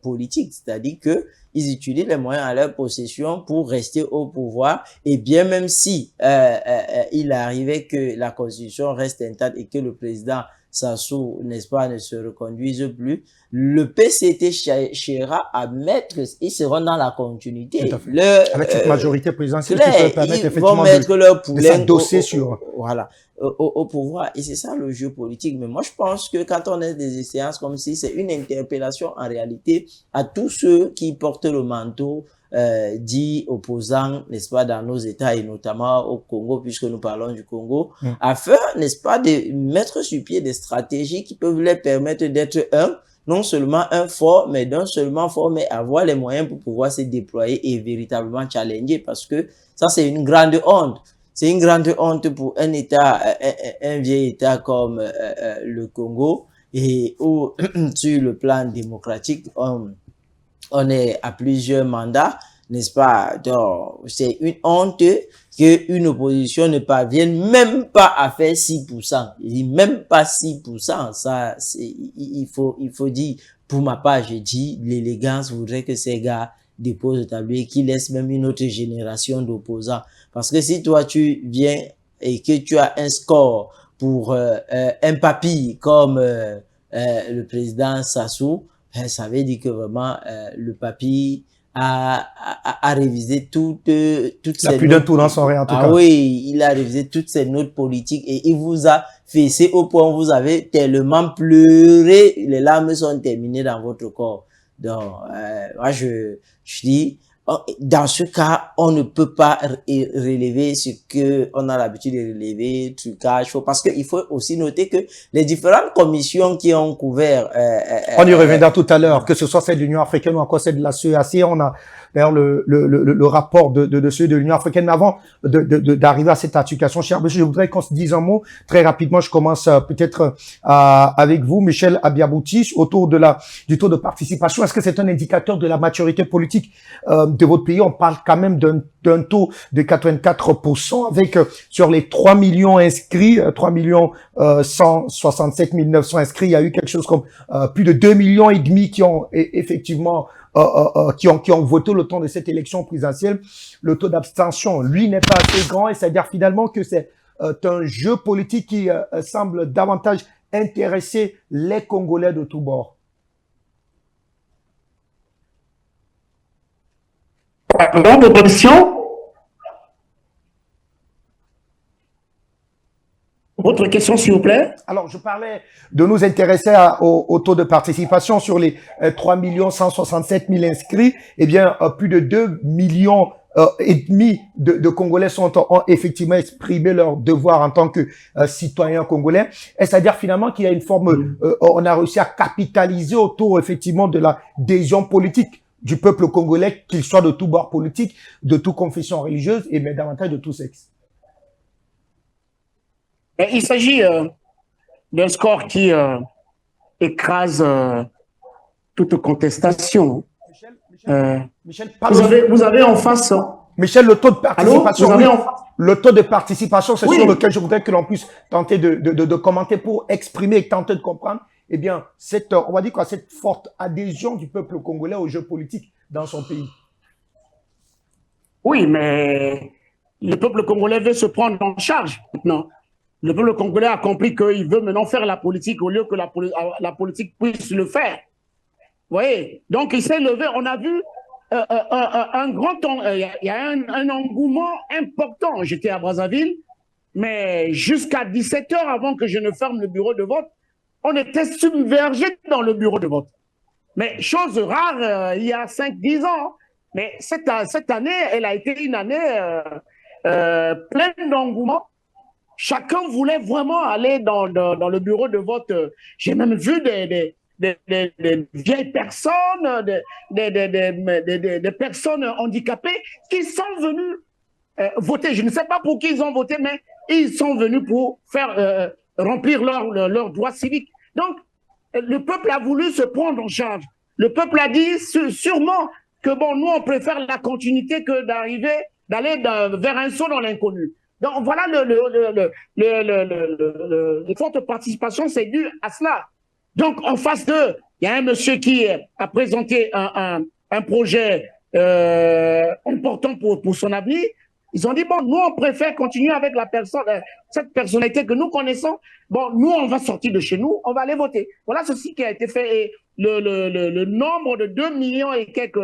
politique. C'est-à-dire que ils utilisent les moyens à leur possession pour rester au pouvoir. Et bien même si il arrivait que la constitution reste intacte et que le président Sassou, n'est-ce pas, ne se reconduise plus, le PCT cherchera à mettre, ils seront dans la continuité. Avec cette majorité présidentielle qui peut permettre effectivement vont mettre leur poulain voilà. Au pouvoir. Et c'est ça le jeu politique. Mais moi, je pense que quand on a des séances comme si c'est une interpellation en réalité à tous ceux qui portent le manteau dits opposants, n'est-ce pas, dans nos États et notamment au Congo, puisque nous parlons du Congo, afin, n'est-ce pas, de mettre sur pied des stratégies qui peuvent leur permettre d'être non seulement un fort, mais non seulement fort, mais avoir les moyens pour pouvoir se déployer et véritablement challenger, parce que ça, c'est une grande honte. C'est une grande honte pour un État, un vieil État comme le Congo, et où, sur le plan démocratique, on est à plusieurs mandats, n'est-ce pas? Donc, c'est une honte qu'une opposition ne parvienne même pas à faire 6%. Il dit même pas 6%. Ça, il faut dire, pour ma part, je dis, l'élégance voudrait que ces gars déposent le tablier, qu'ils laissent même une autre génération d'opposants. Parce que si toi, tu viens et que tu as un score pour un papy comme le président Sassou, ça veut dire que vraiment le papy à réviser toutes Il a ces plus d'un notes. tour dans son rien, en tout Ah cas. oui, il a révisé toutes ces notes politiques et il vous a fessé au point où vous avez tellement pleuré, les larmes sont terminées dans votre corps. Donc, moi, je dis, dans ce cas, on ne peut pas relever ce que on a l'habitude de relever, trucage, parce qu'il faut aussi noter que les différentes commissions qui ont couvert, On y reviendra tout à l'heure, que ce soit celle de l'Union africaine ou encore celle de la CEAC. On a d'ailleurs le rapport de ceux de l'Union africaine. Mais avant d'arriver à cette articulation, cher monsieur, je voudrais qu'on se dise un mot très rapidement. Je commence peut-être avec vous, Michel Abiabouti, autour du taux de participation. Est-ce que c'est un indicateur de la maturité politique de votre pays? On parle quand même d'un taux de 84% avec sur les 3 millions inscrits, 3 millions 167 900 inscrits, il y a eu quelque chose comme plus de 2 millions et demi qui ont effectivement qui ont voté le temps de cette élection présidentielle. Le taux d'abstention, lui, n'est pas assez grand, et c'est-à-dire finalement que c'est un jeu politique qui semble davantage intéresser les Congolais de tous bords. Votre question? Votre question, s'il vous plaît? Alors, je parlais de nous intéresser au taux de participation sur les 3 167 000 inscrits. Eh bien, plus de 2 millions et demi de Congolais ont effectivement exprimé leur devoir en tant que citoyens congolais. C'est-à-dire finalement qu'il y a une forme, on a réussi à capitaliser autour effectivement de la adhésion politique du peuple congolais, qu'il soit de tout bord politique, de toute confession religieuse, et mais davantage de tout sexe. Il s'agit d'un score qui écrase toute contestation. Michel, vous avez en face... Michel, le taux de participation, allô, le taux de participation, c'est oui, sur lequel je voudrais que l'on puisse tenter de commenter pour exprimer et tenter de comprendre, eh bien, on va dire quoi, cette forte adhésion du peuple congolais au jeu politique dans son pays. Oui, mais le peuple congolais veut se prendre en charge maintenant. Le peuple congolais a compris qu'il veut maintenant faire la politique au lieu que la politique puisse le faire. Vous voyez? Donc, il s'est levé. On a vu un grand temps. Il y a un engouement important. J'étais à Brazzaville, mais jusqu'à 17 h avant que je ne ferme le bureau de vote, on était submergé dans le bureau de vote. Mais chose rare, il y a 5-10 ans. Mais cette année, elle a été une année pleine d'engouement. Chacun voulait vraiment aller dans le bureau de vote. J'ai même vu des vieilles personnes, des personnes handicapées qui sont venues voter. Je ne sais pas pour qui ils ont voté, mais ils sont venus pour faire remplir leur droit civique. Donc, le peuple a voulu se prendre en charge. Le peuple a dit sûrement que bon, nous, on préfère la continuité que d'aller vers un saut dans l'inconnu. Donc, voilà les fortes participations, c'est dû à cela. Donc, en face d'eux, il y a un monsieur qui a présenté un projet important pour son avenir. Ils ont dit, bon, nous, on préfère continuer avec cette personnalité que nous connaissons. Bon, nous, on va sortir de chez nous, on va aller voter. Voilà ceci qui a été fait. Et le nombre de 2 millions et quelques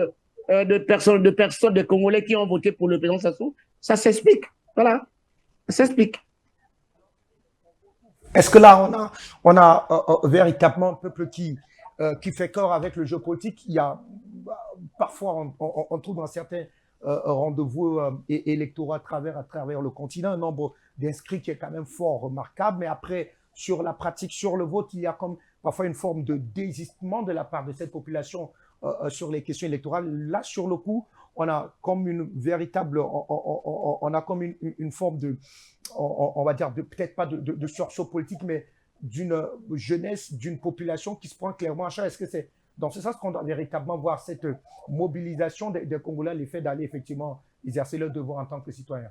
de Congolais qui ont voté pour le président Sassou, ça s'explique. Voilà, ça s'explique. Est-ce que là, on a véritablement un peuple qui fait corps avec le jeu politique? Il y a parfois, on trouve dans certains rendez-vous électoraux à travers le continent un nombre d'inscrits qui est quand même fort remarquable, mais après, sur la pratique, sur le vote, il y a comme parfois une forme de désistement de la part de cette population sur les questions électorales. Là, sur le coup, on a comme une véritable, on a comme une forme de, on va dire, peut-être pas de sursaut politique, mais d'une jeunesse, d'une population qui se prend clairement en charge. Est-ce que c'est dans ce sens qu'on doit véritablement voir cette mobilisation des Congolais, l'effet d'aller effectivement exercer leur devoir en tant que citoyen?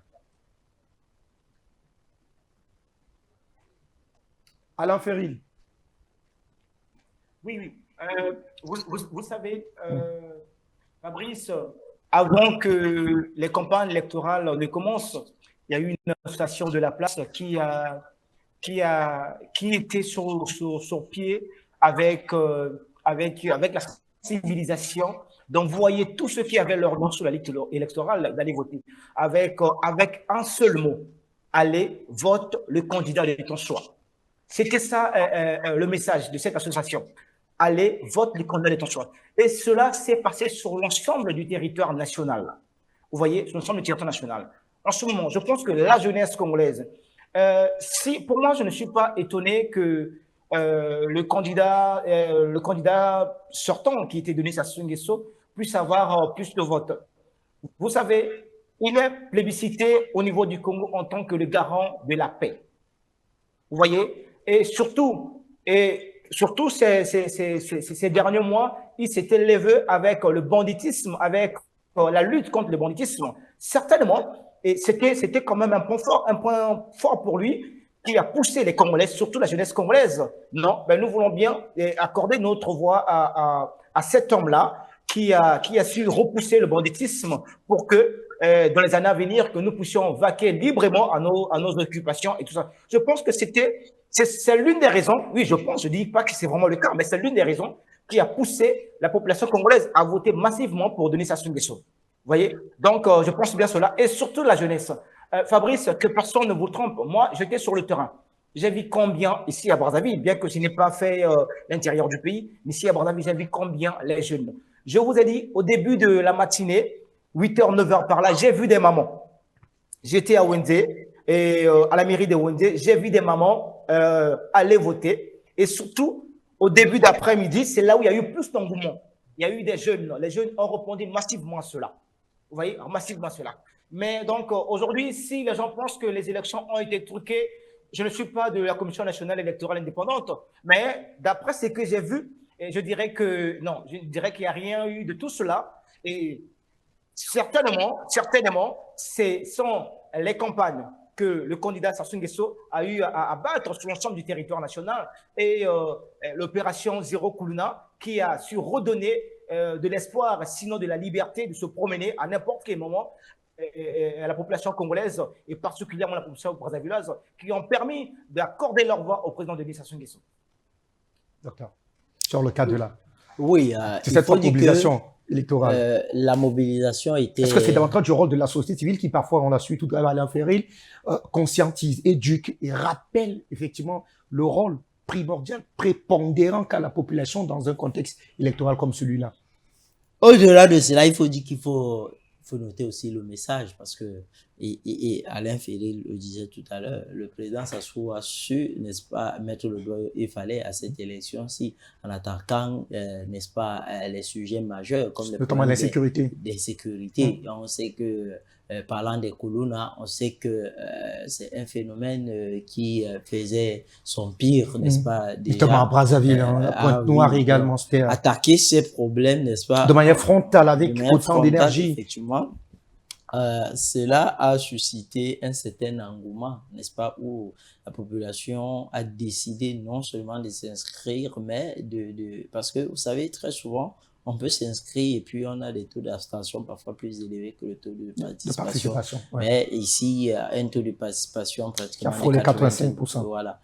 Alain Ferril. Oui. Vous savez, Fabrice, avant que les campagnes électorales ne commencent, il y a eu une station de la place qui était sur pied avec la civilisation Donc, vous voyez tous ceux qui avaient leur nom sur la liste électorale d'aller voter avec un seul mot. Allez, vote le candidat de ton choix. C'était ça le message de cette association. Allez, vote le candidat de ton choix. Et cela s'est passé sur l'ensemble du territoire national. Vous voyez, sur l'ensemble du territoire national. En ce moment, je pense que la jeunesse congolaise, pour moi, je ne suis pas étonné que le candidat sortant qui était donné Sassou Nguesso puisse avoir plus de votes. Vous savez, il est plébiscité au niveau du Congo en tant que le garant de la paix. Vous voyez? Et surtout ces derniers mois, il s'était levé avec le banditisme, avec la lutte contre le banditisme. Certainement, et c'était quand même un point fort pour lui, qui a poussé les Congolais, surtout la jeunesse congolaise. Non, ben nous voulons bien accorder notre voix à cet homme-là qui a su repousser le banditisme pour que dans les années à venir, que nous puissions vaquer librement à nos occupations et tout ça. Je pense que c'est l'une des raisons, oui, je dis pas que c'est vraiment le cas, mais c'est l'une des raisons qui a poussé la population congolaise à voter massivement pour Denis Sassou Nguesso. Vous voyez? Donc, je pense bien cela, et surtout la jeunesse. Fabrice, que personne ne vous trompe, moi, j'étais sur le terrain. J'ai vu combien, ici à Brazzaville, bien que je n'ai pas fait l'intérieur du pays, mais ici à Brazzaville, j'ai vu combien les jeunes. Je vous ai dit, au début de la matinée, 8h, 9h par là, j'ai vu des mamans. J'étais à Wende, et à la mairie de Wende, j'ai vu des mamans aller voter. Et surtout, au début d'après-midi, c'est là où il y a eu plus d'engouement. Il y a eu des jeunes. Les jeunes ont répondu massivement à cela. Vous voyez, massivement à cela. Mais donc, aujourd'hui, si les gens pensent que les élections ont été truquées, je ne suis pas de la Commission nationale électorale indépendante, mais d'après ce que j'ai vu, je dirais que non, je dirais qu'il n'y a rien eu de tout cela. Et certainement, ce sont les campagnes que le candidat Sassou Nguesso a eu à battre sur l'ensemble du territoire national et l'opération Zéro Kuluna qui a su redonner de l'espoir, sinon de la liberté de se promener à n'importe quel moment à la population congolaise et particulièrement la population brazzavilloise qui ont permis d'accorder leur voix au président Denis Sassou Nguesso. Docteur, sur le cas de là. Oui, c'est cette mobilisation électorale. La mobilisation était... Est-ce que c'est davantage du rôle de la société civile qui parfois, on l'a su tout à l'heure, Alain Ferril, conscientise, éduque et rappelle effectivement le rôle primordial, prépondérant qu'a la population dans un contexte électoral comme celui-là? Au-delà de cela, il faut dire qu'il faut noter aussi le message parce que, et Alain Ferril le disait tout à l'heure, le président Sassou a su, n'est-ce pas, mettre le doigt, il fallait à cette élection-ci, en attaquant, n'est-ce pas, les sujets majeurs comme notamment l'insécurité. Des sécurités. On sait que, parlant des Kuluna, on sait que c'est un phénomène qui faisait son pire, n'est-ce pas, déjà, notamment à Brazzaville, à Pointe-Noire également. Attaquer ces problèmes, n'est-ce pas, de manière frontale, avec autant d'énergie. Effectivement. Cela a suscité un certain engouement, n'est-ce pas, où la population a décidé non seulement de s'inscrire, mais parce que vous savez, très souvent, on peut s'inscrire et puis on a des taux d'abstention parfois plus élevés que le taux de participation. Ouais. Mais ici, il y a un taux de participation pratiquement de 85%. Voilà,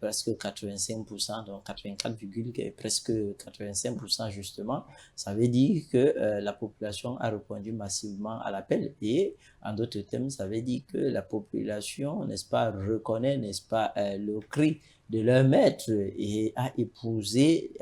presque 85%, donc 84, presque 85% justement. Ça veut dire que la population a répondu massivement à l'appel et en d'autres termes, ça veut dire que la population, n'est-ce pas, reconnaît, n'est-ce pas, le cri de leur maître et a épousé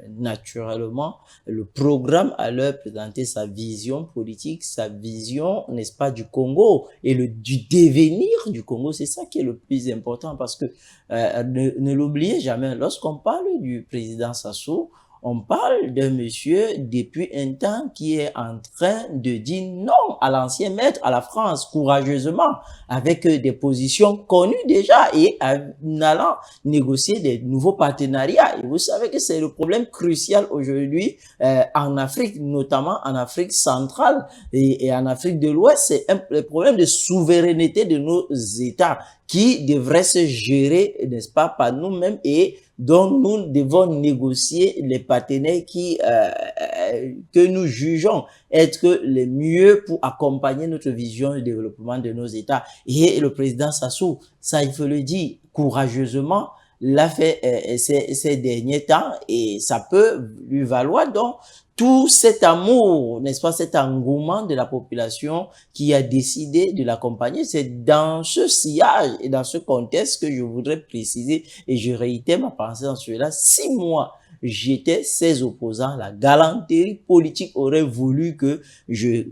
naturellement le programme à leur présenter sa vision politique, sa vision, n'est-ce pas, du Congo et du devenir du Congo. C'est ça qui est le plus important parce que ne l'oubliez jamais, lorsqu'on parle du président Sassou, on parle d'un monsieur depuis un temps qui est en train de dire non à l'ancien maître, à la France, courageusement, avec des positions connues déjà et en allant négocier des nouveaux partenariats. Et vous savez que c'est le problème crucial aujourd'hui en Afrique, notamment en Afrique centrale et en Afrique de l'Ouest. C'est le problème de souveraineté de nos États qui devraient se gérer, n'est-ce pas, par nous-mêmes et dont nous devons négocier les partenaires que nous jugeons être les mieux pour accompagner notre vision du développement de nos États. Et le président Sassou, ça il faut le dire, courageusement, l'a fait ces derniers temps et ça peut lui valoir donc tout cet amour, n'est-ce pas, cet engouement de la population qui a décidé de l'accompagner. C'est dans ce sillage et dans ce contexte que je voudrais préciser, et je réitère ma pensée dans cela, 6 mois, j'étais ses opposants. La galanterie politique aurait voulu que je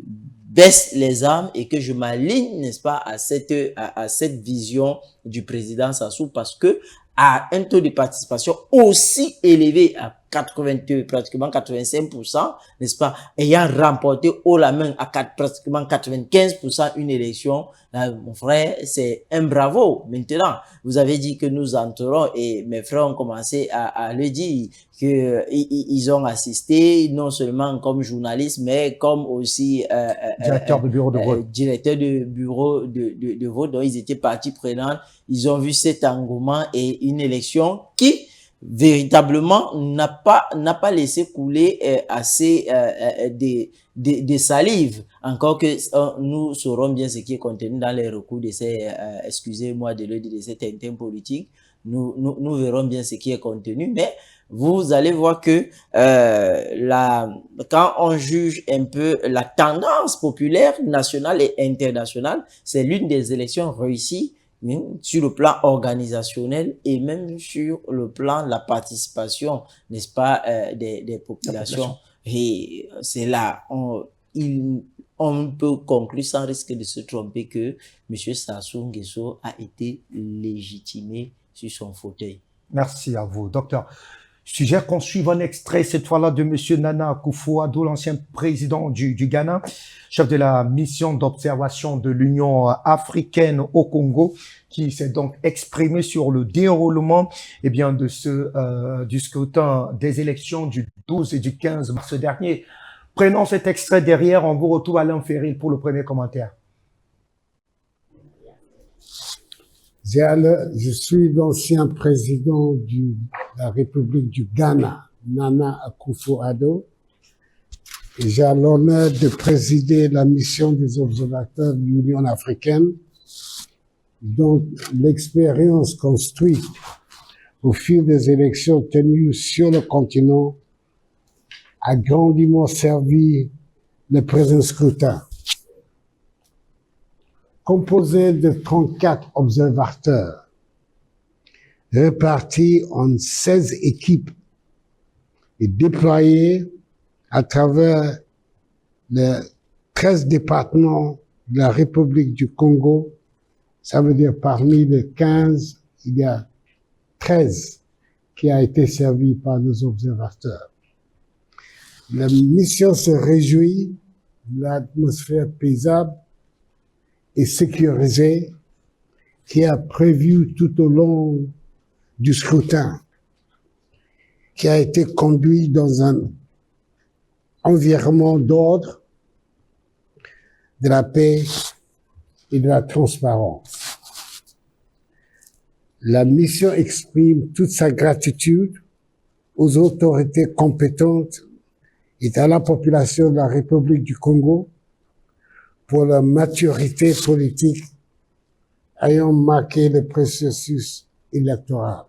baisse les armes et que je m'aligne, n'est-ce pas, à cette vision du président Sassou, parce que à un taux de participation aussi élevé à 82, pratiquement 85%, n'est-ce pas, ayant remporté haut la main à pratiquement 95% une élection, là, mon frère, c'est un bravo. Maintenant, vous avez dit que nous entrerons, et mes frères ont commencé à le dire, que ils ont assisté non seulement comme journalistes, mais comme aussi directeur de bureau de vote. Directeur de bureau de vote. Donc, ils étaient partie prenante. Ils ont vu cet engouement et une élection qui véritablement n'a pas laissé couler assez de salive. Encore que nous saurons bien ce qui est contenu dans les recours de ces, excusez-moi de le dire, de ces tintins politiques. Nous verrons bien ce qui est contenu, mais vous allez voir que quand on juge un peu la tendance populaire nationale et internationale, c'est l'une des élections réussies sur le plan organisationnel et même sur le plan de la participation, n'est-ce pas, des populations. Et c'est là, on peut conclure sans risque de se tromper que M. Sassou Nguesso a été légitimé sur son fauteuil. Merci à vous, docteur. Je suggère qu'on suive un extrait, cette fois-là, de M. Nana Akufo-Addo, l'ancien président du Ghana, chef de la mission d'observation de l'Union africaine au Congo, qui s'est donc exprimé sur le déroulement, eh bien, de du scrutin des élections du 12 et du 15 mars dernier. Prenons cet extrait derrière, on vous retrouve Alain Ferril pour le premier commentaire. Je suis l'ancien président de la République du Ghana, Nana Akufo-Addo, et j'ai l'honneur de présider la mission des observateurs de l'Union africaine, dont l'expérience construite au fil des élections tenues sur le continent a grandement servi le présent scrutin. Composé de 34 observateurs, répartis en 16 équipes et déployés à travers les 13 départements de la République du Congo. Ça veut dire parmi les 15, il y a 13 qui a été servi par nos observateurs. La mission se réjouit de l'atmosphère paisible et sécurisée qui a prévu tout au long du scrutin, qui a été conduit dans un environnement d'ordre, de la paix et de la transparence. La mission exprime toute sa gratitude aux autorités compétentes et à la population de la République du Congo pour leur maturité politique ayant marqué le processus électoral.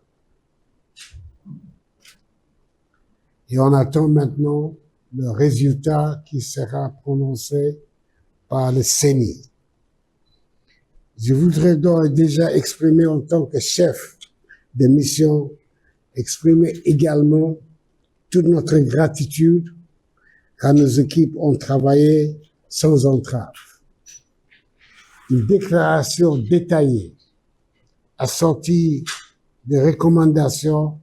Et on attend maintenant le résultat qui sera prononcé par le CENI. Je voudrais donc déjà exprimer en tant que chef de mission, exprimer également toute notre gratitude car nos équipes ont travaillé sans entrave. Une déclaration détaillée, assortie de recommandations,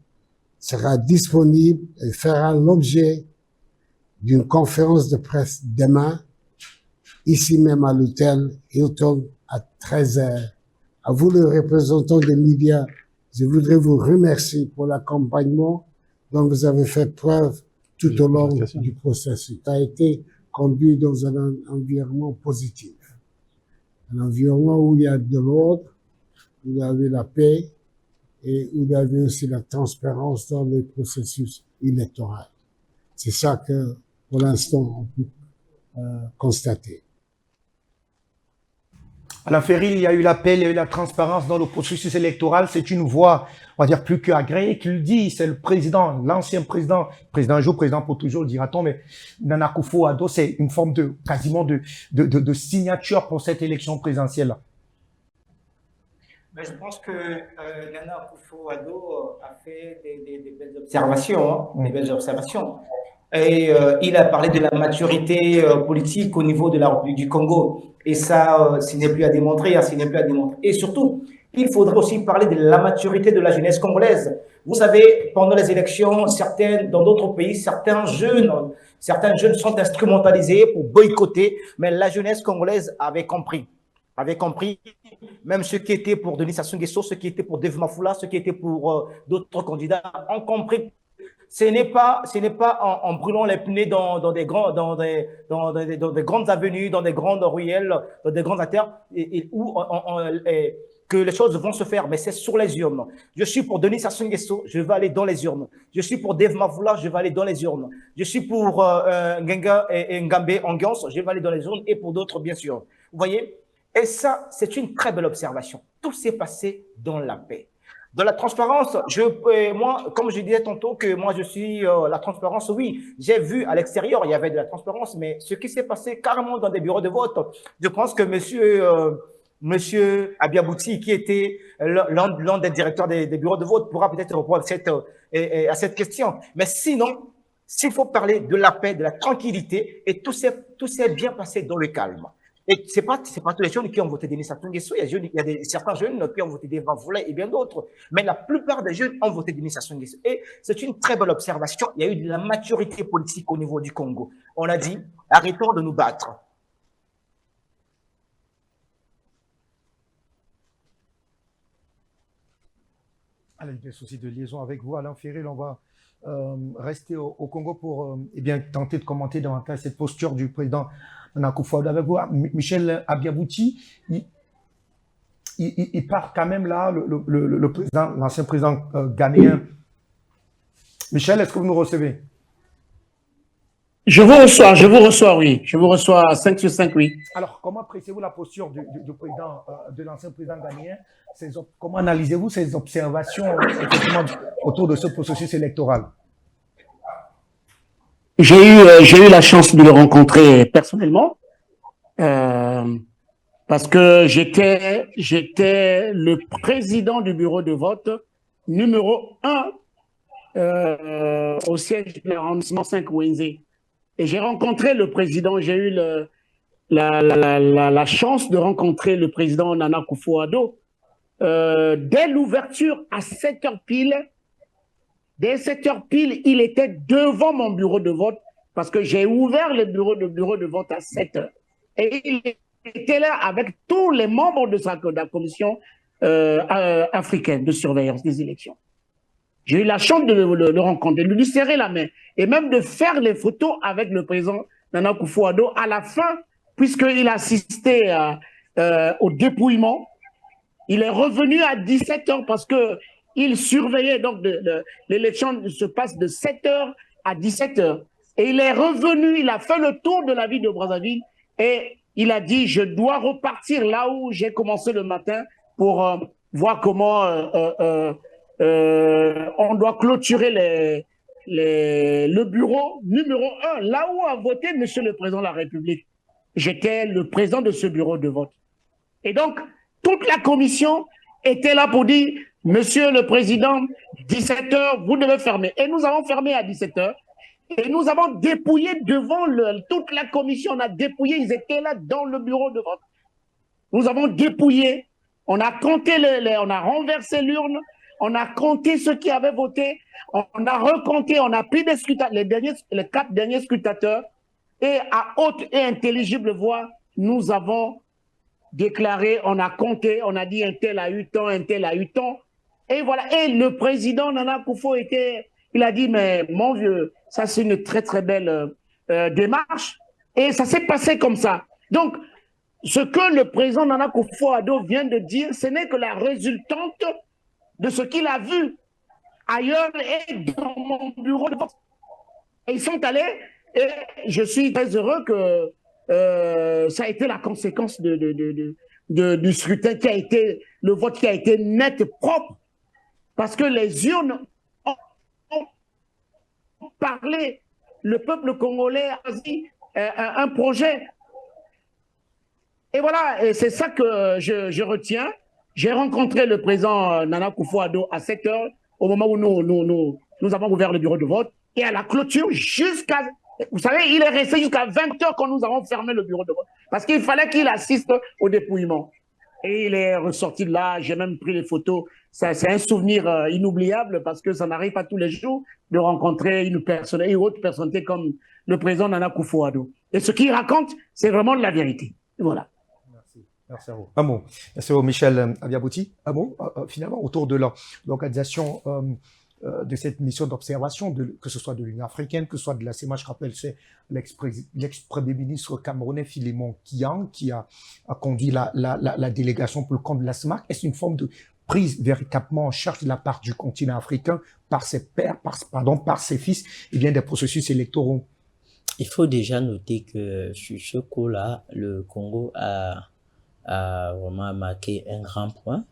sera disponible et fera l'objet d'une conférence de presse demain, ici même à l'hôtel Hilton à 13h. À vous, les représentants des médias, je voudrais vous remercier pour l'accompagnement dont vous avez fait preuve tout au long du processus. Ça a été conduit dans un environnement positif. Un environnement où il y a de l'ordre, où il y avait la paix et où il y avait aussi la transparence dans le processus électoral. C'est ça que, pour l'instant, on peut constater. Alain Ferry, il y a eu l'appel, il y a eu la transparence dans le processus électoral. C'est une voix, on va dire, plus que agréée qui le dit. C'est le président, l'ancien président, président un jour, président pour toujours, dira-t-on, mais Nana Akufo-Addo, c'est une forme de, quasiment de signature pour cette élection présidentielle. Mais je pense que Nana Akufo-Addo a fait des belles observations, des belles observations. Et il a parlé de la maturité politique au niveau de la République du Congo. Et ça, ce n'est plus à démontrer, ce n'est plus à démontrer. Et surtout, il faudrait aussi parler de la maturité de la jeunesse congolaise. Vous savez, pendant les élections, dans d'autres pays, certains jeunes sont instrumentalisés pour boycotter, mais la jeunesse congolaise avait compris, même ceux qui étaient pour Denis Sassou Nguesso, ceux qui étaient pour Dave Mafula, ceux qui étaient pour d'autres candidats, ont compris. Ce n'est pas en brûlant les pneus dans des grandes avenues, dans des grandes ruelles, dans des grandes artères, que les choses vont se faire, mais c'est sur les urnes. Je suis pour Denis Sassou Nguesso, je vais aller dans les urnes. Je suis pour Dave Mafula, je vais aller dans les urnes. Je suis pour Ngenga et Ngambe Ambiance, je vais aller dans les urnes, et pour d'autres, bien sûr. Vous voyez? Et ça, c'est une très belle observation. Tout s'est passé dans la paix. Dans la transparence, moi, comme je disais tantôt que moi je suis la transparence, oui, j'ai vu à l'extérieur, il y avait de la transparence, mais ce qui s'est passé carrément dans des bureaux de vote, je pense que monsieur Abiabouti, qui était l'un des directeurs des bureaux de vote, pourra peut-être répondre à cette question. Mais sinon, s'il faut parler de la paix, de la tranquillité, et tout s'est bien passé dans le calme. Et c'est pas tous les jeunes qui ont voté Denis Sassou Nguesso, il y a certains jeunes qui ont voté Dave Mafula et bien d'autres. Mais la plupart des jeunes ont voté Denis Sassou Nguesso. Et c'est une très belle observation. Il y a eu de la maturité politique au niveau du Congo. On a dit, arrêtons de nous battre. Allez, des soucis de liaison avec vous, Alain Ferry, on va rester au Congo pour eh bien, tenter de commenter davantage cette posture du président Nana Akufo-Addo avec vous. Michel Abiabouti, il part quand même là, le président, l'ancien président ghanéen. Michel, est-ce que vous nous recevez? Je vous reçois, oui. Je vous reçois 5 sur 5, oui. Alors, comment appréciez-vous la posture du président, de l'ancien président ghanéen? Comment analysez-vous ces observations effectivement autour de ce processus électoral? J'ai eu la chance de le rencontrer personnellement parce que j'étais le président du bureau de vote numéro 1 au siège de l'arrondissement 5 Wenzé. Et j'ai rencontré le président, j'ai eu la chance de rencontrer le président Nana Akufo-Addo dès l'ouverture à 7h pile. Dès 7h pile, il était devant mon bureau de vote parce que j'ai ouvert le bureau de vote à 7h. Et il était là avec tous les membres de la commission africaine de surveillance des élections. J'ai eu la chance de le rencontrer, de lui serrer la main et même de faire les photos avec le président Nana Akufo-Addo à la fin, puisqu'il assistait au dépouillement. Il est revenu à 17h parce qu'il surveillait, donc l'élection se passe de 7h à 17h. Et il est revenu, il a fait le tour de la ville de Brazzaville et il a dit, je dois repartir là où j'ai commencé le matin pour voir comment on doit clôturer le bureau numéro 1, là où a voté Monsieur le Président de la République. J'étais le président de ce bureau de vote. Et donc, toute la commission était là pour dire, Monsieur le Président, 17h, vous devez fermer. Et nous avons fermé à 17h. Et nous avons dépouillé devant toute la commission. On a dépouillé, ils étaient là dans le bureau de vote. Nous avons dépouillé. On a compté, on a renversé l'urne. On a compté ceux qui avaient voté. On a recompté. On a pris les 4 derniers scrutateurs. Et à haute et intelligible voix, nous avons déclaré, on a compté, on a dit un tel a eu tant, un tel a eu tant. Et voilà. Et le président Nana Akufo il a dit, mais mon vieux, ça c'est une très très belle démarche. Et ça s'est passé comme ça. Donc, ce que le président Nana Akufo-Addo vient de dire, ce n'est que la résultante de ce qu'il a vu ailleurs et dans mon bureau de vote. Et ils sont allés, et je suis très heureux que ça a été la conséquence du scrutin le vote qui a été net et propre, parce que les urnes ont parlé, le peuple congolais a dit un projet. Et voilà, et c'est ça que je retiens. J'ai rencontré le président Nana Akufo-Addo à 7 heures, au moment où nous avons ouvert le bureau de vote, et à la clôture jusqu'à... Vous savez, il est resté jusqu'à 20 heures quand nous avons fermé le bureau de vote, parce qu'il fallait qu'il assiste au dépouillement. Et il est ressorti de là, j'ai même pris les photos. C'est un souvenir inoubliable, parce que ça n'arrive pas tous les jours de rencontrer une autre personnalité comme le président Nana Akufo-Addo. Et ce qu'il raconte, c'est vraiment de la vérité. Voilà. Merci à vous. Un mot. Merci à vous, Michel Abiabouti. Un mot, finalement, autour de l'organisation de cette mission d'observation, que ce soit de l'Union africaine, que ce soit de la CEMA. Je rappelle, c'est l'ex-premier ministre camerounais Philémon Kyang qui a conduit la délégation pour le compte de la CEMA. Est-ce une forme de prise véritablement en charge de la part du continent africain par ses pairs, par ses fils, et bien des processus électoraux? Il faut déjà noter que sur ce coup-là, le Congo a vraiment marqué un grand point.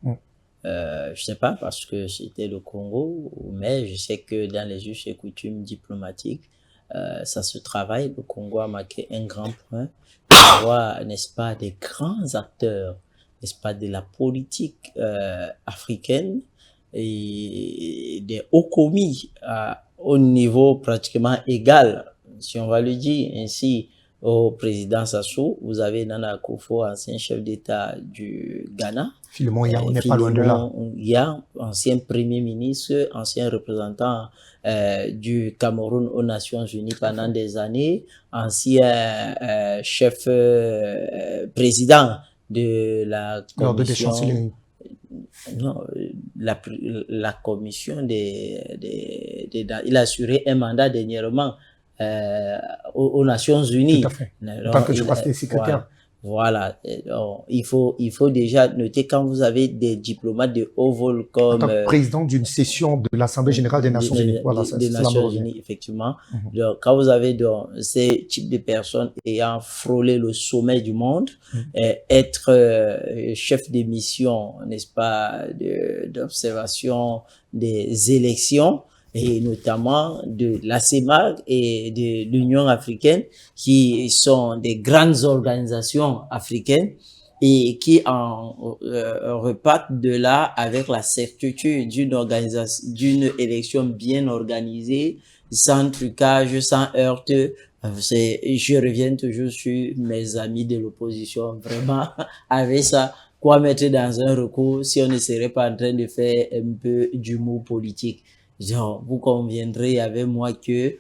Je sais pas parce que c'était le Congo, mais je sais que dans les us et coutumes diplomatiques, ça se travaille. Le Congo a marqué un grand point. On voit, n'est-ce pas, des grands acteurs, n'est-ce pas, de la politique africaine et des hauts commis au niveau pratiquement égal, si on va le dire ainsi. Au président Sassou, vous avez Nana Akufo, ancien chef d'État du Ghana. Philémon Yang, on n'est pas loin de là. Yang, ancien premier ministre, ancien représentant du Cameroun aux Nations Unies pendant des années, ancien chef président de la commission. Non, la commission il a assuré un mandat dernièrement aux Nations Unies. Tout à fait. En tant que je passe les secrétaires. Voilà. Donc, il faut déjà noter quand vous avez des diplomates de haut vol comme... En tant que président d'une session de l'Assemblée Générale des Nations Unies. Voilà, des Nations Unies, effectivement. Donc, quand vous avez ces types de personnes ayant frôlé le sommet du monde, être chef de mission, n'est-ce pas, d'observation des élections, et notamment de la CEMAC et de l'Union africaine, qui sont des grandes organisations africaines et qui repartent de là avec la certitude d'une élection bien organisée, sans trucage, sans heurte. Je reviens toujours sur mes amis de l'opposition, vraiment, avec ça, quoi mettre dans un recours si on ne serait pas en train de faire un peu d'humour politique. Genre, vous conviendrez avec moi que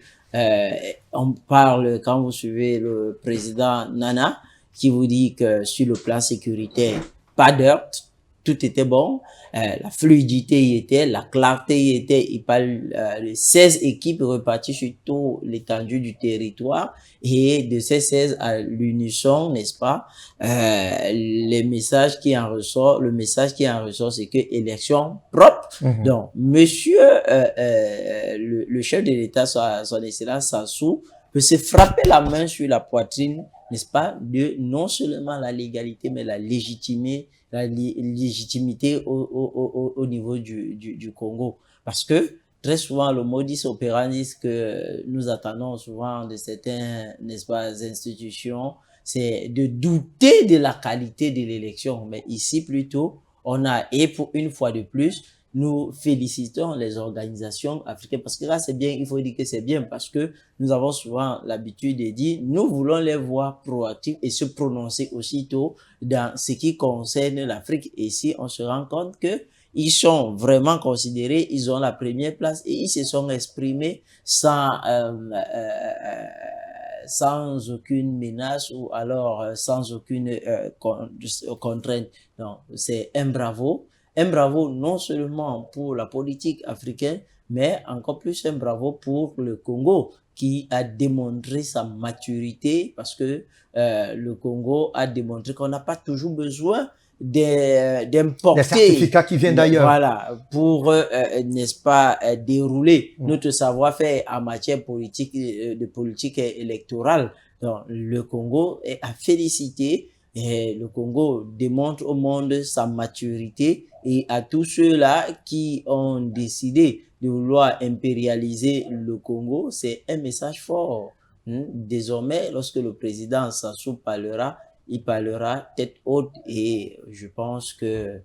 on parle, quand vous suivez le président Nana, qui vous dit que sur le plan sécuritaire, pas d'heurte, tout était bon, la fluidité y était, la clarté y était. Il parle de 16 équipes reparties sur tout l'étendue du territoire, et de ces 16 à l'unisson, n'est-ce pas, le message qui en ressort, c'est que élection propre. Donc, monsieur, le chef de l'État, son excellence Sassou, peut se frapper la main sur la poitrine, n'est-ce pas, de non seulement la légalité, mais la légitimité au niveau du Congo. Parce que très souvent, le modus operandi que nous attendons souvent de certaines, n'est-ce pas, institutions, c'est de douter de la qualité de l'élection. Mais ici, plutôt, et pour une fois de plus, nous félicitons les organisations africaines, parce que là, c'est bien, il faut dire que c'est bien, parce que nous avons souvent l'habitude de dire, nous voulons les voir proactifs et se prononcer aussitôt dans ce qui concerne l'Afrique. Et ici, on se rend compte que ils sont vraiment considérés, ils ont la première place, et ils se sont exprimés sans aucune menace, ou alors sans aucune contrainte. Donc, c'est un bravo non seulement pour la politique africaine, mais encore plus un bravo pour le Congo, qui a démontré sa maturité, parce que le Congo a démontré qu'on n'a pas toujours besoin d'importer des certificats qui viennent d'ailleurs. Voilà, pour n'est-ce pas, dérouler notre savoir-faire en matière politique, de politique électorale. Donc, le Congo est à féliciter Et le Congo démontre au monde sa maturité et à tous ceux-là qui ont décidé de vouloir impérialiser le Congo, c'est un message fort. Désormais, lorsque le président Sassou parlera, il parlera tête haute et je pense que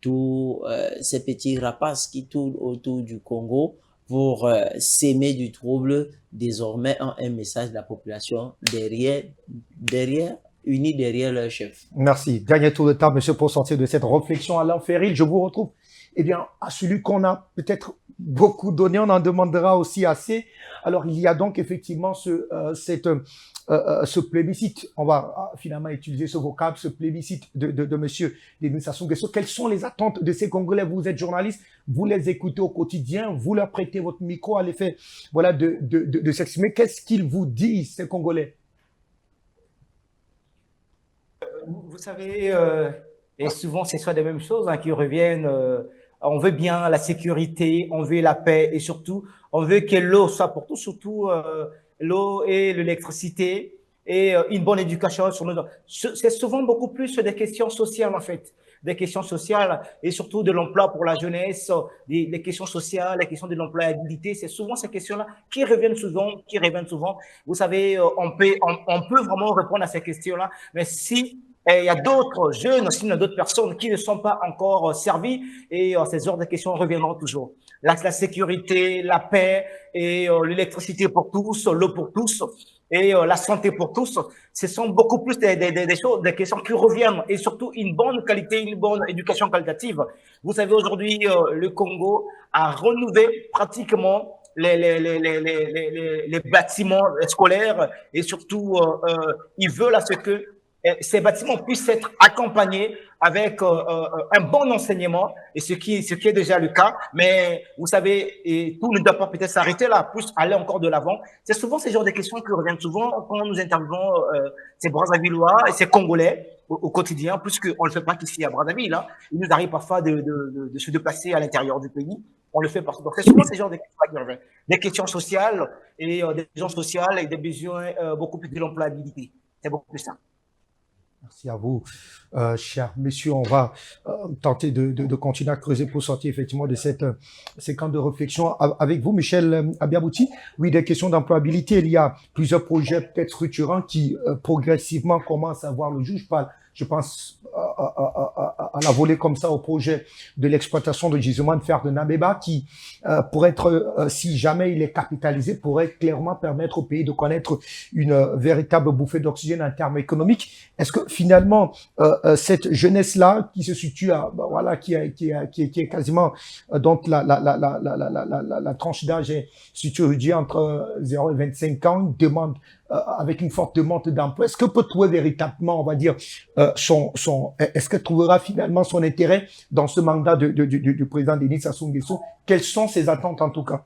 tous ces petits rapaces qui tournent autour du Congo pour s'aimer du trouble, désormais ont un message de la population unis derrière leur chef. Merci. Dernier tour de table, monsieur, pour sortir de cette réflexion. Alain Ferril, je vous retrouve, eh bien, à celui qu'on a peut-être beaucoup donné, on en demandera aussi assez. Alors, il y a donc effectivement ce plébiscite, on va finalement utiliser ce vocable, ce plébiscite de monsieur Denis Sassou Nguesso. Quelles sont les attentes de ces Congolais? Vous êtes journaliste, vous les écoutez au quotidien, vous leur prêtez votre micro à l'effet, voilà, de s'exprimer. Qu'est-ce qu'ils vous disent, ces Congolais? Vous savez, et souvent ce sont les mêmes choses qui reviennent. On veut bien la sécurité, on veut la paix et surtout, on veut que l'eau soit pour tous, surtout l'eau et l'électricité et une bonne éducation. C'est souvent beaucoup plus des questions sociales en fait, des questions sociales et surtout de l'emploi pour la jeunesse, des questions sociales, les questions de l'employabilité. C'est souvent ces questions-là qui reviennent souvent. Vous savez, on peut vraiment répondre à ces questions-là, mais si il y a d'autres jeunes, aussi, il y a d'autres personnes qui ne sont pas encore servies et ces ordres de questions reviendront toujours. La sécurité, la paix et l'électricité pour tous, l'eau pour tous et la santé pour tous, ce sont beaucoup plus des choses, des questions qui reviennent et surtout une bonne qualité, une bonne éducation qualitative. Vous savez, aujourd'hui, le Congo a renouvelé pratiquement les bâtiments scolaires et surtout, ils veulent à ce que ces bâtiments puissent être accompagnés avec un bon enseignement, et ce qui est déjà le cas. Mais vous savez, et tout ne doit pas peut-être s'arrêter là, plus aller encore de l'avant. C'est souvent ces genres de questions qui reviennent souvent quand nous interviewons ces Brazzavillois et ces Congolais au quotidien, puisqu'on ne le fait pas qu'ici à Brazzaville. Hein. Il nous arrive parfois de se déplacer à l'intérieur du pays. On le fait partout. Donc, c'est souvent ces genres de questions qui reviennent. Des questions sociales et des besoins sociaux et des besoins beaucoup plus de l'employabilité. C'est beaucoup plus ça. Merci à vous, chers messieurs. On va tenter de continuer à creuser pour sortir effectivement de cette séquence de réflexion avec vous, Michel Abiabouti. Oui, des questions d'employabilité. Il y a plusieurs projets peut-être structurants qui progressivement commencent à voir le jour. Je pense à la volée comme ça au projet de l'exploitation de gisement de fer de Nabeba qui, pour être, si jamais il est capitalisé, pourrait clairement permettre au pays de connaître une véritable bouffée d'oxygène en termes économiques. Est-ce que finalement, cette jeunesse-là qui se situe à, voilà, qui est quasiment, donc la tranche d'âge est située entre 0 et 25 ans, demande avec une forte demande d'emploi, est-ce que peut trouver véritablement, on va dire, est-ce que trouvera finalement son intérêt dans ce mandat du président Denis Sassou Nguesso? Quelles sont ses attentes en tout cas?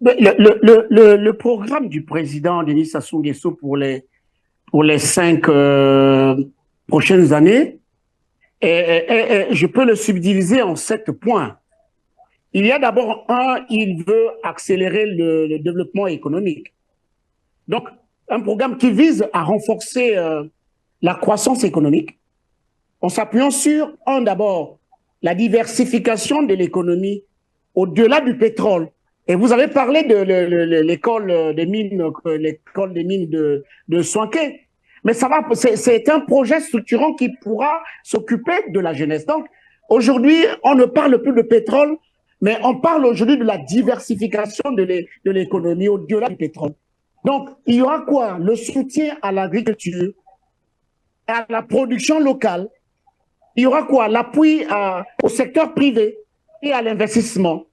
Le programme du président Denis Sassou Nguesso pour les 5 prochaines années, je peux le subdiviser en 7 points. Il y a d'abord il veut accélérer le développement économique. Donc, un programme qui vise à renforcer la croissance économique en s'appuyant sur, d'abord, la diversification de l'économie au-delà du pétrole. Et vous avez parlé de l'école des mines de Soinké. Mais c'est un projet structurant qui pourra s'occuper de la jeunesse. Donc, aujourd'hui, on ne parle plus de pétrole, mais on parle aujourd'hui de la diversification de l'économie au-delà du pétrole. Donc, il y aura quoi? Le soutien à l'agriculture, à la production locale. Il y aura quoi? L'appui au secteur privé et à l'investissement.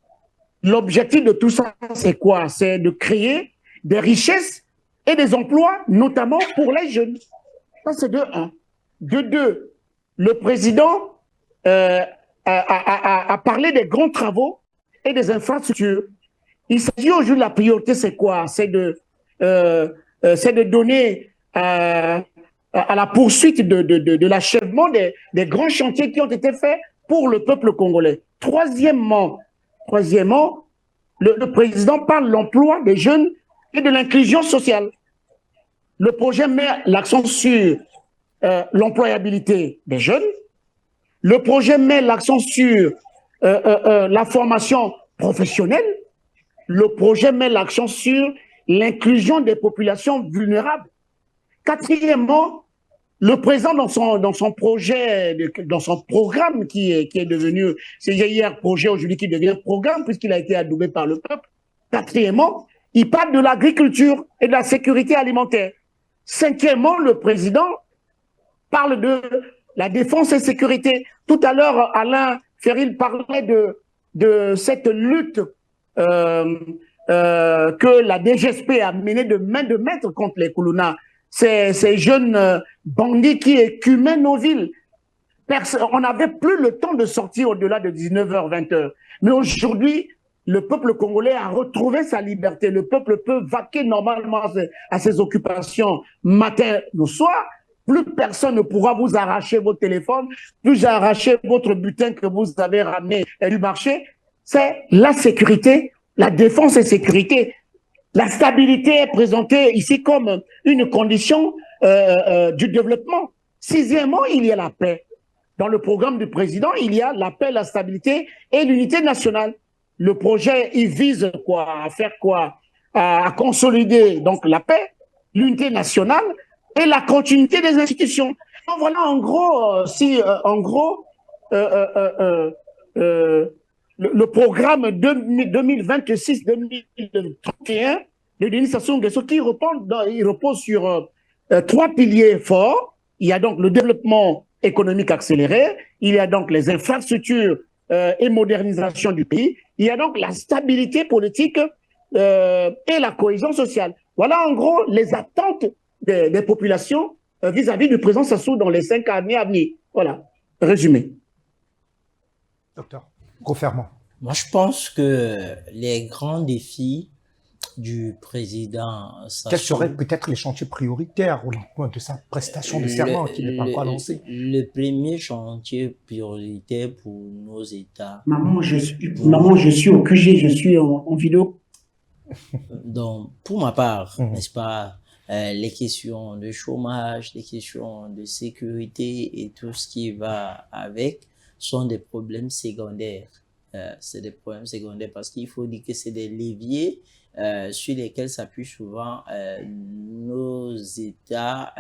L'objectif de tout ça, c'est quoi? C'est de créer des richesses et des emplois, notamment pour les jeunes. Ça, c'est de 1. De 2, le président a parlé des grands travaux et des infrastructures. Il s'agit aujourd'hui, la priorité, c'est quoi? C'est de donner à la poursuite de l'achèvement des grands chantiers qui ont été faits pour le peuple congolais. Troisièmement, le président parle de l'emploi des jeunes et de l'inclusion sociale. Le projet met l'accent sur l'employabilité des jeunes. Le projet met l'accent sur la formation professionnelle. Le projet met l'accent sur l'inclusion des populations vulnérables. Quatrièmement, le président dans son projet, dans son programme qui est devenu, c'est hier projet, aujourd'hui qui devient programme puisqu'il a été adoubé par le peuple. Quatrièmement, il parle de l'agriculture et de la sécurité alimentaire. Cinquièmement, le président parle de la défense et sécurité. Tout à l'heure, Alain Ferril parlait de cette lutte que la DGSP a menée de main de maître contre les Koulouna. Ces jeunes bandits qui écumaient nos villes. On n'avait plus le temps de sortir au-delà de 19h, 20h. Mais aujourd'hui, le peuple congolais a retrouvé sa liberté. Le peuple peut vaquer normalement à ses occupations matin au soir. Plus personne ne pourra vous arracher votre téléphone, plus arracher votre butin que vous avez ramené du marché. C'est la sécurité, la défense et sécurité. La stabilité est présentée ici comme une condition du développement. Sixièmement, il y a la paix. Dans le programme du président, il y a la paix, la stabilité et l'unité nationale. Le projet, il vise quoi? À faire quoi? À consolider donc la paix, l'unité nationale et la continuité des institutions. Donc voilà, en gros, le programme 2026-2031 de Denis Sassou Nguesso qui repose sur trois piliers forts. Il y a donc le développement économique accéléré, il y a donc les infrastructures et modernisation du pays, il y a donc la stabilité politique et la cohésion sociale. Voilà en gros les attentes des populations vis-à-vis du président Sassou dans les 5 années à venir. Voilà, résumé. Docteur Koferman. Moi, je pense que les grands défis du président Sassou... Quels seraient peut-être les chantiers prioritaires au lendemain de sa prestation de serment qui n'est pas encore lancée? Le premier chantier prioritaire pour nos États... Maman, je suis au QG, je suis en vidéo. Donc, pour ma part, n'est-ce pas, les questions de chômage, les questions de sécurité et tout ce qui va avec sont des problèmes secondaires. C'est des problèmes secondaires parce qu'il faut dire que c'est des leviers sur lesquels s'appuient souvent nos États,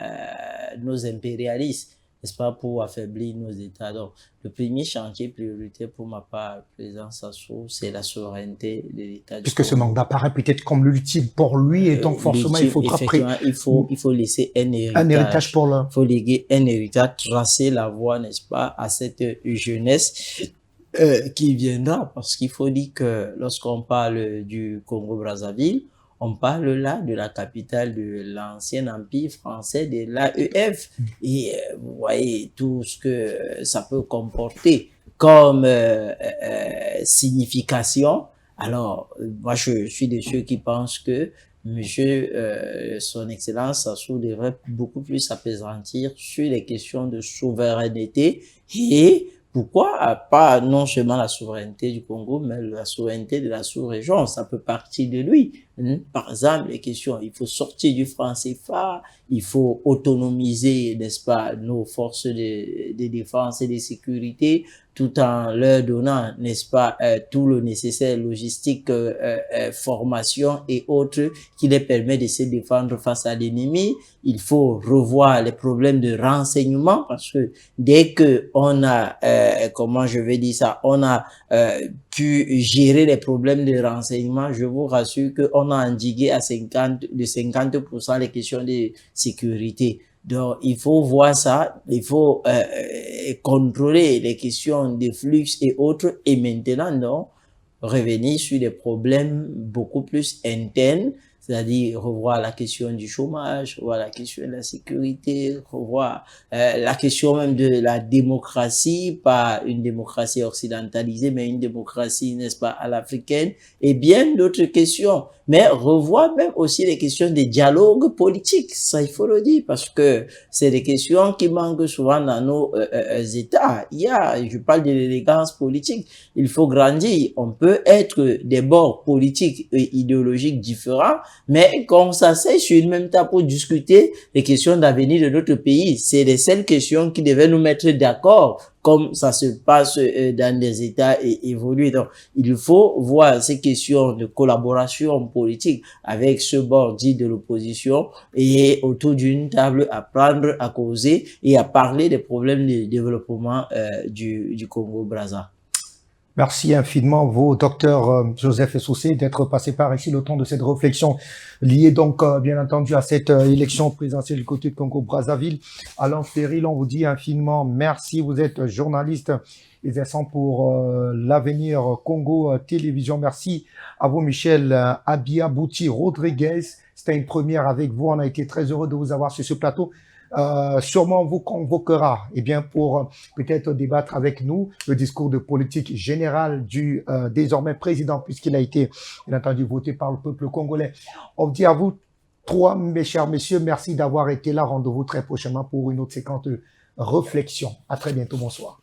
nos impérialistes, n'est-ce pas, pour affaiblir nos États. Donc, le premier chantier prioritaire pour ma part, président Sassou, c'est la souveraineté de l'État. Puisque ce mandat paraît peut-être comme l'ultime pour lui, et donc forcément il faudra il faut laisser un héritage pour le... Il faut léguer un héritage, tracer la voie, n'est-ce pas, à cette jeunesse qui viendra, parce qu'il faut dire que lorsqu'on parle du Congo-Brazzaville, on parle là de la capitale de l'ancien empire français, de l'AEF. Et vous voyez tout ce que ça peut comporter comme signification. Alors, moi, je suis de ceux qui pensent que son Excellence Sassou devrait beaucoup plus s'appesantir sur les questions de souveraineté et pourquoi pas non seulement la souveraineté du Congo, mais la souveraineté de la sous-région, ça peut partir de lui. Par exemple, les questions, il faut sortir du franc CFA, il faut autonomiser, n'est-ce pas, nos forces de défense et de sécurité, tout en leur donnant, n'est-ce pas, tout le nécessaire logistique, formation et autres qui les permet de se défendre face à l'ennemi. Il faut revoir les problèmes de renseignement parce que dès que on a, comment je vais dire ça, on a pu gérer les problèmes de renseignement, je vous rassure qu'on a endigué à 50% les questions de sécurité. Donc, il faut voir ça, il faut contrôler les questions de flux et autres, et maintenant, donc, revenir sur des problèmes beaucoup plus internes, c'est-à-dire revoir la question du chômage, revoir la question de la sécurité, revoir la question même de la démocratie, pas une démocratie occidentalisée, mais une démocratie, n'est-ce pas, à l'africaine, et bien d'autres questions. mais revoir même aussi les questions des dialogues politiques. Ça, il faut le dire, parce que c'est des questions qui manquent souvent dans nos États. Je parle de l'élégance politique. Il faut grandir. On peut être des bords politiques et idéologiques différents, mais qu'on s'asseye sur une même table pour discuter les questions d'avenir de notre pays. C'est les seules questions qui devaient nous mettre d'accord, comme ça se passe dans les États évolués. Donc, il faut voir ces questions de collaboration politique avec ce bord dit de l'opposition et autour d'une table à prendre, à causer et à parler des problèmes de développement du Congo-Brazza. Merci infiniment, vous, docteur Joseph Essoussé, d'être passé par ici le temps de cette réflexion liée donc, bien entendu, à cette élection présidentielle du côté de Congo-Brazzaville. Alain Ferril, on vous dit infiniment merci. Vous êtes journaliste exerçant pour l'avenir Congo Télévision. Merci à vous, Michel Abiabouti Rodriguez. C'était une première avec vous. On a été très heureux de vous avoir sur ce plateau. Sûrement on vous convoquera pour peut-être débattre avec nous le discours de politique générale du désormais président, puisqu'il a été bien entendu voté par le peuple congolais. On dit à vous trois, mes chers messieurs, merci d'avoir été là. Rendez-vous très prochainement pour une autre séquence de réflexion. À très bientôt, bonsoir.